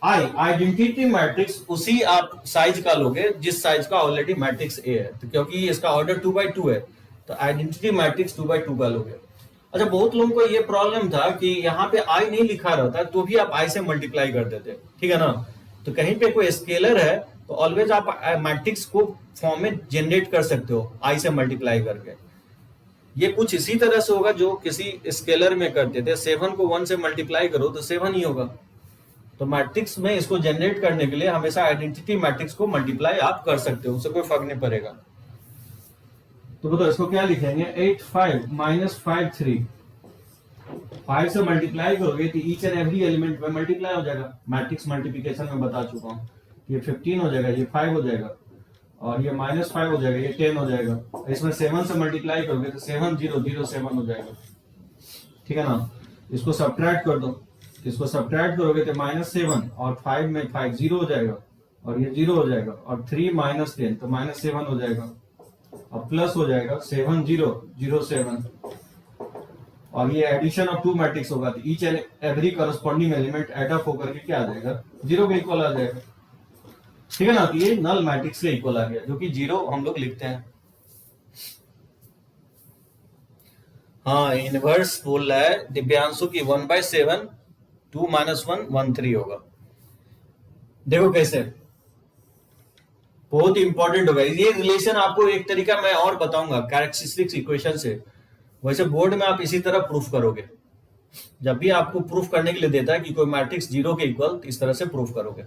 A: आई आइडेंटिटी मैट्रिक्स उसी आप साइज का लोगे जिस साइज का ऑलरेडी मैट्रिक्स ए है, तो क्योंकि इसका ऑर्डर 2x2 है तो आइडेंटिटी मैट्रिक्स 2x2 का लोगे। अच्छा, बहुत लोगों को ये प्रॉब्लम था कि यहाँ पे आई नहीं लिखा रहता तो भी आप आई से मल्टीप्लाई कर देते, ठीक है ना, तो कहीं पे कोई स्केलर है तो ऑलवेज आप मैट्रिक्स को फॉर्म में जनरेट कर सकते हो आई से मल्टीप्लाई करके। ये कुछ इसी तरह से होगा जो किसी स्केलर में करते थे, 7 को 1 से मल्टीप्लाई करो तो 7 ही होगा। तो मैट्रिक्स में इसको जनरेट करने के लिए हमेशा आइडेंटिटी मैट्रिक्स को मल्टीप्लाई आप कर सकते हो, उससे कोई फर्क नहीं पड़ेगा। तो बताओ इसको क्या लिखेंगे, 8 5 माइनस 5 3, 5 से मल्टीप्लाई करोगे तो ईच एंड एवरी एलिमेंट में मल्टीप्लाई हो जाएगा। मैट्रिक्स मल्टीप्लिकेशन में बता चुका हूँ, ये 15 हो जाएगा, ये 5 हो जाएगा, और ये -5 हो जाएगा, ये 10 हो जाएगा। इसमें 7 से मल्टीप्लाई करोगे तो 7 0 0 7 हो जाएगा, ठीक है ना। इसको सब्ट्रैक्ट कर दो, इसको सब्ट्रैक्ट करोगे तो -7 और 5 में 5 0 हो जाएगा, और ये 0 हो जाएगा, और 3 - 10 तो -7 हो जाएगा, और प्लस हो जाएगा 7 0 0 7, और ये एडिशन ऑफ 2 मैट्रिक्स होगा तो each and every corresponding element add up होकर के क्या आ जाएगा 0 के इक्वल आ जाएगा, ठीक है ना। तो ये नल मैट्रिक्स के इक्वल आ गया, जो कि 0 हम लोग लिखते हैं। हाँ, इनवर्स बोल रहा है दिव्यांशु की 1/7 2 - 1 1 3 होगा। देखो कैसे, बहुत इंपॉर्टेंट होगा ये रिलेशन। आपको एक तरीका मैं और बताऊंगा कैरेक्टरिस्टिक्स इक्वेशन से, वैसे बोर्ड में आप इसी तरह प्रूफ करोगे। जब भी आपको प्रूफ करने के लिए देता है कि कोई मैट्रिक्स 0 के इक्वल, तो इस तरह से प्रूफ करोगे।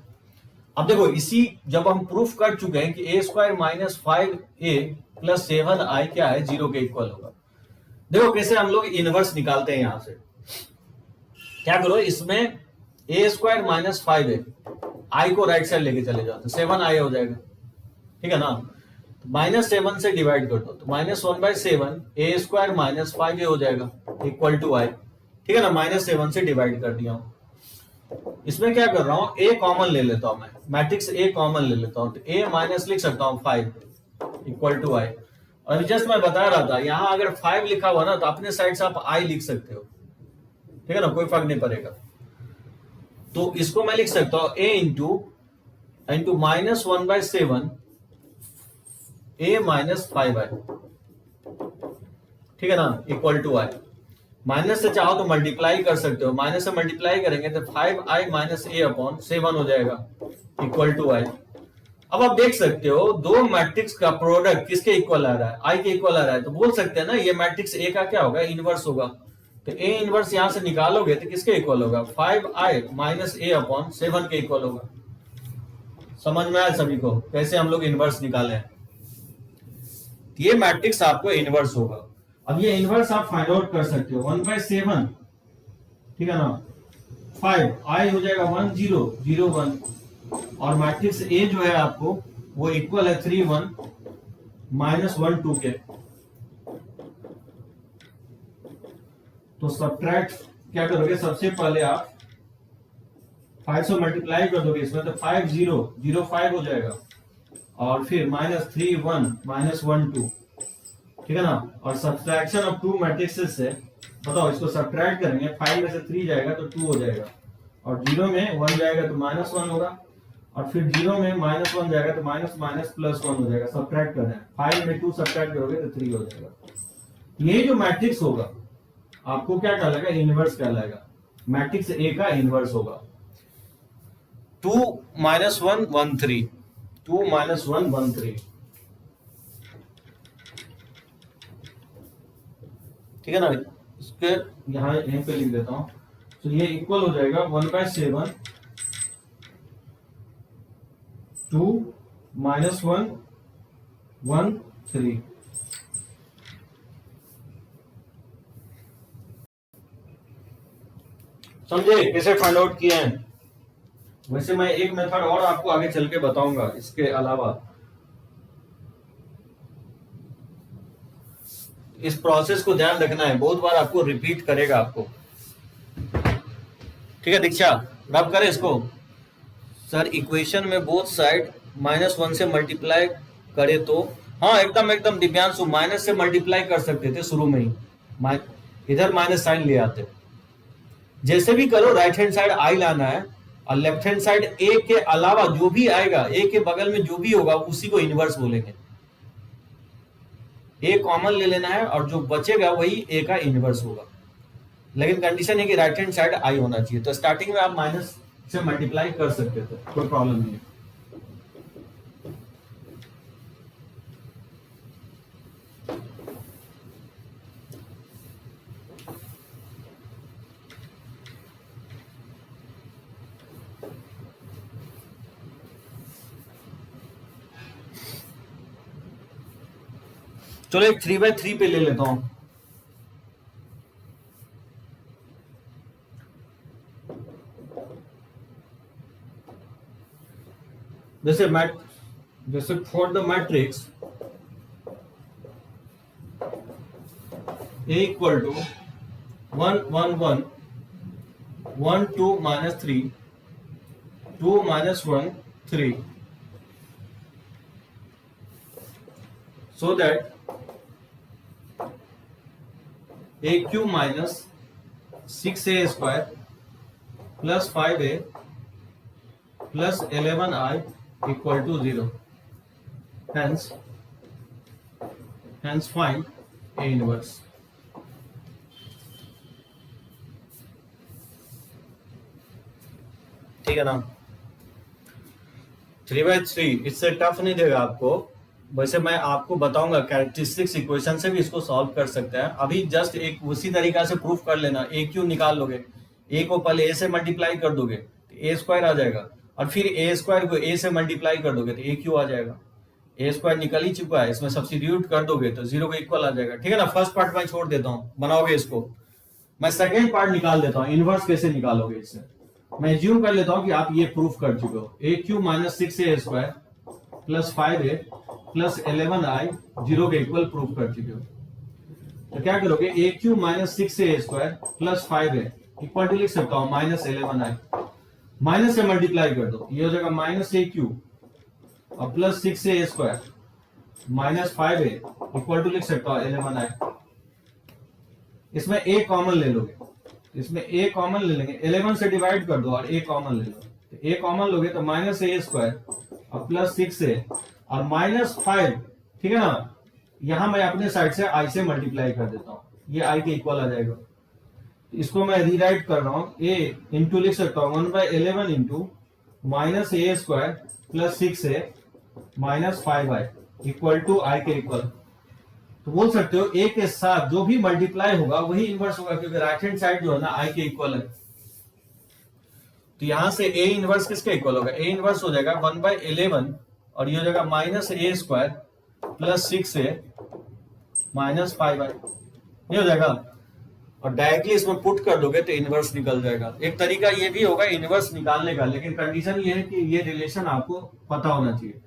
A: अब देखो इसी जब हम प्रूफ कर चुके हैं कि a square minus 5a plus 7i क्या है 0 के इक्वल होगा। देखो कैसे हम लोग इनवर्स निकालते हैं। यहां से क्या करो, इसमें a square minus 5a, i को राइट साइड लेके चले जाओ तो 7i हो जाएगा, ठीक है ना। -7 से डिवाइड कर दो तो -1/7 a स्क्वायर माइनस 5a हो जाएगा इक्वल टू i, ठीक है ना। -7 से डिवाइड कर दिया हूं। इसमें क्या कर रहा हूं, a कॉमन ले लेता हूं, मैं मैट्रिक्स a कॉमन ले लेता हूं तो a माइनस लिख सकता हूं 5 इक्वल टू i। और जस्ट मैं बता रहा था यहां अगर 5 लिखा हुआ ना तो अपने साइड से आप i लिख सकते हो, ठीक है ना, कोई फर्क नहीं पड़ेगा। तो इसको मैं लिख सकता हूं a into -1/7 a minus 5i, ठीक है ना, इक्वल टू i। माइनस से चाहो तो मल्टीप्लाई कर सकते हो, माइनस से मल्टीप्लाई करेंगे तो 5i माइनस a अपॉन 7 हो जाएगा इक्वल टू i। अब आप देख सकते हो दो मैट्रिक्स का प्रोडक्ट किसके इक्वल आ रहा है, i के इक्वल आ रहा है, तो बोल सकते हैं ना ये मैट्रिक्स a का क्या होगा, इनवर्स होगा। तो a इनवर्स यहां से निकालोगे तो किसके इक्वल होगा, 5i माइनस a अपॉन 7 के इक्वल होगा। समझ में आया सभी को कैसे हम लोग इनवर्स निकाले हैं। ये मैट्रिक्स आपको इनवर्स होगा। अब ये इनवर्स आप फाइंड आउट कर सकते हो 1/7, ठीक है ना, 5, आई हो जाएगा 1 0 0 1, और मैट्रिक्स ए जो है आपको वो इक्वल है 3 1 -1 2 के। तो सब्ट्रैक्ट क्या करोगे, सबसे पहले आप 5 से मल्टीप्लाई कर दोगे इसमें, तो 5 0 0 5 हो जाएगा, और फिर -3 1 -1 2, ठीक है ना। और सब्ट्रैक्शन ऑफ टू मैट्रिक्सेस से बताओ, इसको सब्ट्रैक्ट करेंगे, 5 में से 3 जाएगा तो 2 हो जाएगा, और 0 में 1 जाएगा तो -1 होगा, और फिर 0 में -1 जाएगा तो माइनस माइनस प्लस 1 हो जाएगा। सब्ट्रैक्ट कर रहे हैं, 5 में 2 सब्ट्रैक्ट करोगे तो 3 हो जाएगा। ये जो मैट्रिक्स होगा आपको क्या कहलाएगा, इनवर्स कहलाएगा। मैट्रिक्स ए का इनवर्स होगा 2 -1 1 3, 2 -1 1 3, ठीक है ना। इसके यहाँ यहीं पे लिख देता हूं, तो ये इक्वल हो जाएगा 1/7 2 -1 1 3। समझे कैसे फाइंड आउट किए हैं। वैसे मैं एक मेथड और आपको आगे चल के बताऊंगा इसके अलावा। इस प्रोसेस को ध्यान रखना है, बहुत बार आपको रिपीट करेगा आपको, ठीक है। दीक्षा रब करें इसको। सर इक्वेशन में बोथ साइड -1 से मल्टीप्लाई करे तो, हाँ एकदम एकदम दिव्यांशु, माइनस से मल्टीप्लाई कर सकते थे शुरू में ही, इधर माइनस साइन ले आते। जैसे भी करो, राइट हैंड साइड आई लाना है, और लेफ्ट हैंड साइड ए के अलावा जो भी आएगा, ए के बगल में जो भी होगा उसी को इनवर्स बोलेंगे। ए कॉमन ले लेना है, और जो बचेगा वही ए का इनवर्स होगा। लेकिन कंडीशन है कि राइट हैंड साइड आई होना चाहिए। तो स्टार्टिंग में आप माइनस से मल्टीप्लाई कर सकते थे, कोई प्रॉब्लम नहीं है। चलो एक 3/3 पे ले लेता हूं। जैसे for the matrix A equal to 1 1 1 1 2 -3 2 -1 3, so that AQ minus 6A square plus 5A plus 11I equal to 0. Hence find A inverse. ठीक है ना। 3/3 इससे टफ नहीं देगा आपको। वैसे मैं आपको बताऊंगा कैरेक्टरिस्टिक्स इक्वेशन से भी इसको सॉल्व कर सकते हैं। अभी जस्ट एक उसी तरीका से प्रूफ कर लेना। ए क्यू निकाल लोगे, ए को पहले ए से मल्टीप्लाई कर दोगे तो ए स्क्वायर आ जाएगा, और फिर ए स्क्वायर को ए से मल्टीप्लाई कर दोगे तो ए क्यू आ जाएगा। ए स्क्वायर निकल ही चुका है, इसमें सब्स्टिट्यूट कर दोगे तो 0 के इक्वल आ जाएगा। ठीक है ना। फर्स्ट पार्ट मैं छोड़ देता हूँ, बनाओगे इसको। मैं सेकेंड पार्ट निकाल देता हूँ, इनवर्स कैसे निकालोगे इससे। मैं एज्यूम कर लेता हूँ कि आप ये प्रूफ कर चुके हो। A cube minus 6A square plus 5A plus 11I 0 के इक्वल प्रूफ कर चुके हो। तो क्या करोगे, A cube minus 6A square plus 5A equal to लिख सकता हूं माइनस 11I। माइनस से मल्टीप्लाई कर दो, ये हो जाएगा माइनस ए क्यू और plus 6A square minus 5A equal to लिख सकता हूं 11I। इसमें ए कॉमन ले लोगे, इसमें ए कॉमन ले लेंगे, 11 से डिवाइड कर दो और ए कॉमन ले लो। तो ए कॉमन लोगे तो माइनस ए स्क्वायर और प्लस 6A और माइनस 5, ठीक है ना। यहां मैं अपने साइड से आई से मल्टीप्लाई कर देता हूं, ये आई के इक्वल आ जाएगा। इसको मैं रीराइट कर रहा हूं, ए इंटू लिख सकता हूं 1/11 into minus A square plus 6A minus 5I equal to I के इक्वल। तो बोल सकते हो ए के साथ जो भी मल्टीप्लाई होगा वही इनवर्स होगा, क्योंकि राइट हैंड साइड जो है ना आई के इक्वल है। तो यहां से ए इनवर्स किसके इक्वल होगा, ए इनवर्स हो जाएगा 1/11 और ये हो जाएगा minus A square plus 6A minus 5I, ये हो जाएगा। और डायरेक्टली इसमें पुट कर दोगे तो इनवर्स निकल जाएगा। एक तरीका ये भी होगा इनवर्स निकालने का, लेकिन कंडीशन ये है कि ये रिलेशन आपको पता होना चाहिए।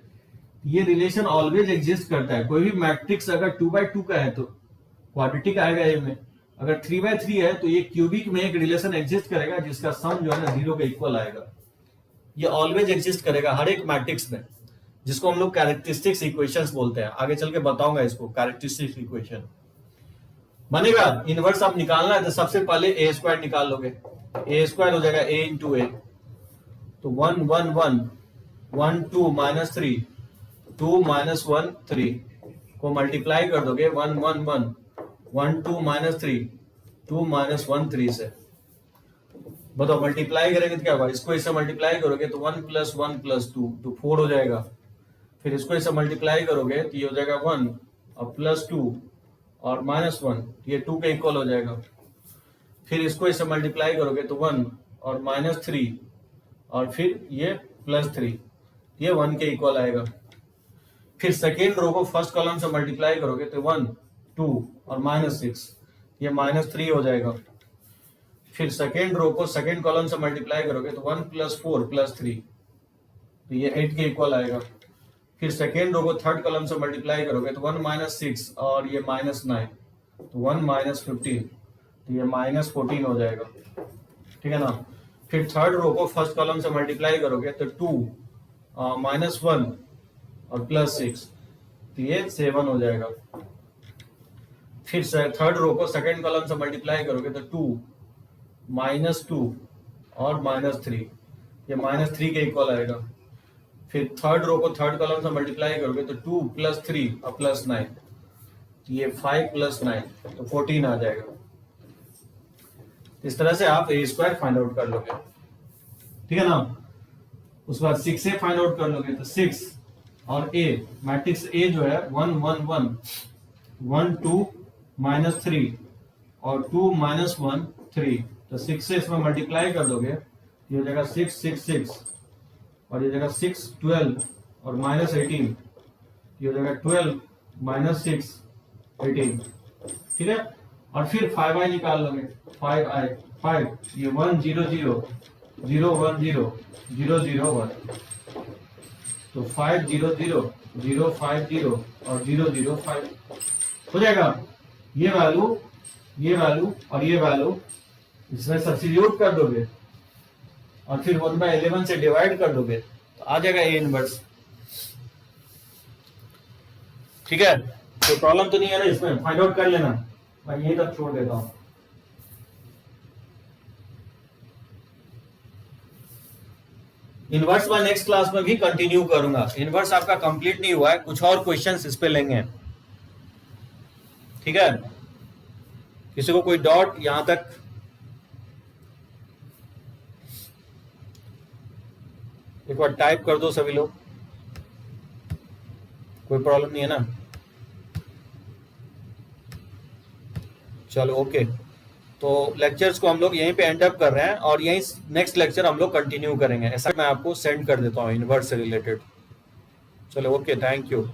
A: ये रिलेशन ऑलवेज एग्जिस्ट करता है। कोई भी मैट्रिक्स अगर 2x2 का है तो क्वाड्रेटिक आएगा ए में, अगर 3x3 है तो ये क्यूबिक में एक रिलेशन एग्जिस्ट करेगा जिसका सम जो है ना 0 के इक्वल आएगा। ये ऑलवेज एग्जिस्ट करेगा हर एक मैट्रिक्स में, जिसको हम लोग कैरेक्टरिस्टिक्स इक्वेशंस बोलते हैं। आगे चल के बताऊंगा इसको, कैरेक्टरिस्टिक्स इक्वेशन बनेगा। इनवर्स आप निकालना है तो सबसे पहले ए स्क्वायर निकाल लोगे। ए स्क्वायर हो जाएगा ए इंटू ए, तो 1 1 1 1 2 माइनस 3 2 माइनस 1 3 को मल्टीप्लाई कर दोगे 1 1 1 1 2 माइनस 3 2 माइनस 1 3 से। बताओ मल्टीप्लाई करेंगे तो क्या होगा, इसको इससे मल्टीप्लाई करोगे तो 1 प्लस 1 प्लस 2 तो 4 हो जाएगा। फिर इसको इससे मल्टीप्लाई करोगे तो ये हो जाएगा 1 और प्लस 2 और माइनस 1, ये 2 के इक्वल हो जाएगा। फिर इसको इससे मल्टीप्लाई करोगे तो 1 और माइनस 3 और फिर ये प्लस 3, ये 1 के इक्वल आएगा। फिर सेकेंड रो को फर्स्ट कॉलम से मल्टीप्लाई करोगे तो 1 2 और माइनस 6, ये माइनस 3 हो जाएगा। फिर सेकेंड रो को सेकेंड कॉलम से मल्टीप्लाई करोगे तो 1 प्लस 4 प्लस 3, तो ये 8 के इक्वल आएगा। फिर सेकेंड रो को थर्ड कॉलम से मल्टीप्लाई करोगे तो 1 माइनस 6 और ये माइनस 9, तो 1 माइनस 15, तो ये माइनस 14 हो जाएगा। ठीक है ना। फिर थर्ड रो को फर्स्ट कॉलम से मल्टीप्लाई करोगे तो 2 माइनस 1 और प्लस 6, तो ये 7 हो जाएगा। फिर थर्ड रो को सेकेंड कॉलम से मल्टीप्लाई करोगे तो 2 माइनस 2 और माइनस 3, ये माइनस 3 के इक्वल आएगा। फिर थर्ड रो को थर्ड कॉलम से मल्टीप्लाई करोगे तो 2 प्लस 3 और प्लस 9, तो ये 5 प्लस 9 तो 14 आ जाएगा। इस तरह से आप ए स्क्वायर फाइंड आउट कर लोगे। ठीक है ना। उसके बाद 6 से फाइंड आउट कर लोगे तो 6 और ए, मैट्रिक्स ए जो है 1 1 1 1 2 माइनस 3 और 2 माइनस 1 3, तो 6 से इसमें मल्टीप्लाई कर दोगे, ये हो जाएगा 6 6 6 और ये जगह 6 12 और माइनस 18, ये हो जाएगा 12 माइनस 6 18। ठीक है। और फिर 5i निकाल लोगे, 5i 5, ये 1 0 0 0 1 0 0 0 1, तो 5 0 0 0 5 0 और 0 0 5 हो जाएगा। ये वैल्यू और ये वैल्यू इसमें सब्स्टिट्यूट कर दोगे और फिर 1/11 से डिवाइड कर दोगे तो आ जाएगा ए इनवर्स। ठीक है। तो प्रॉब्लम तो नहीं है ना इसमें, फाइंड आउट कर लेना। मैं यही तक छोड़ देता हूं। इनवर्स मैं नेक्स्ट क्लास में भी कंटिन्यू करूंगा। इनवर्स आपका कंप्लीट नहीं हुआ है, कुछ और क्वेश्चंस इस पे लेंगे। ठीक है। किसी को कोई डाउट यहां तक? एक बार टाइप कर दो सभी लोग, कोई प्रॉब्लम नहीं है ना। चलो ओके। तो लेक्चर्स को हम लोग यहीं पे एंड अप कर रहे हैं और यहीं नेक्स्ट लेक्चर हम लोग कंटिन्यू करेंगे। ऐसा मैं आपको सेंड कर देता हूँ इनवर्स से रिलेटेड। चलो ओके, थैंक यू।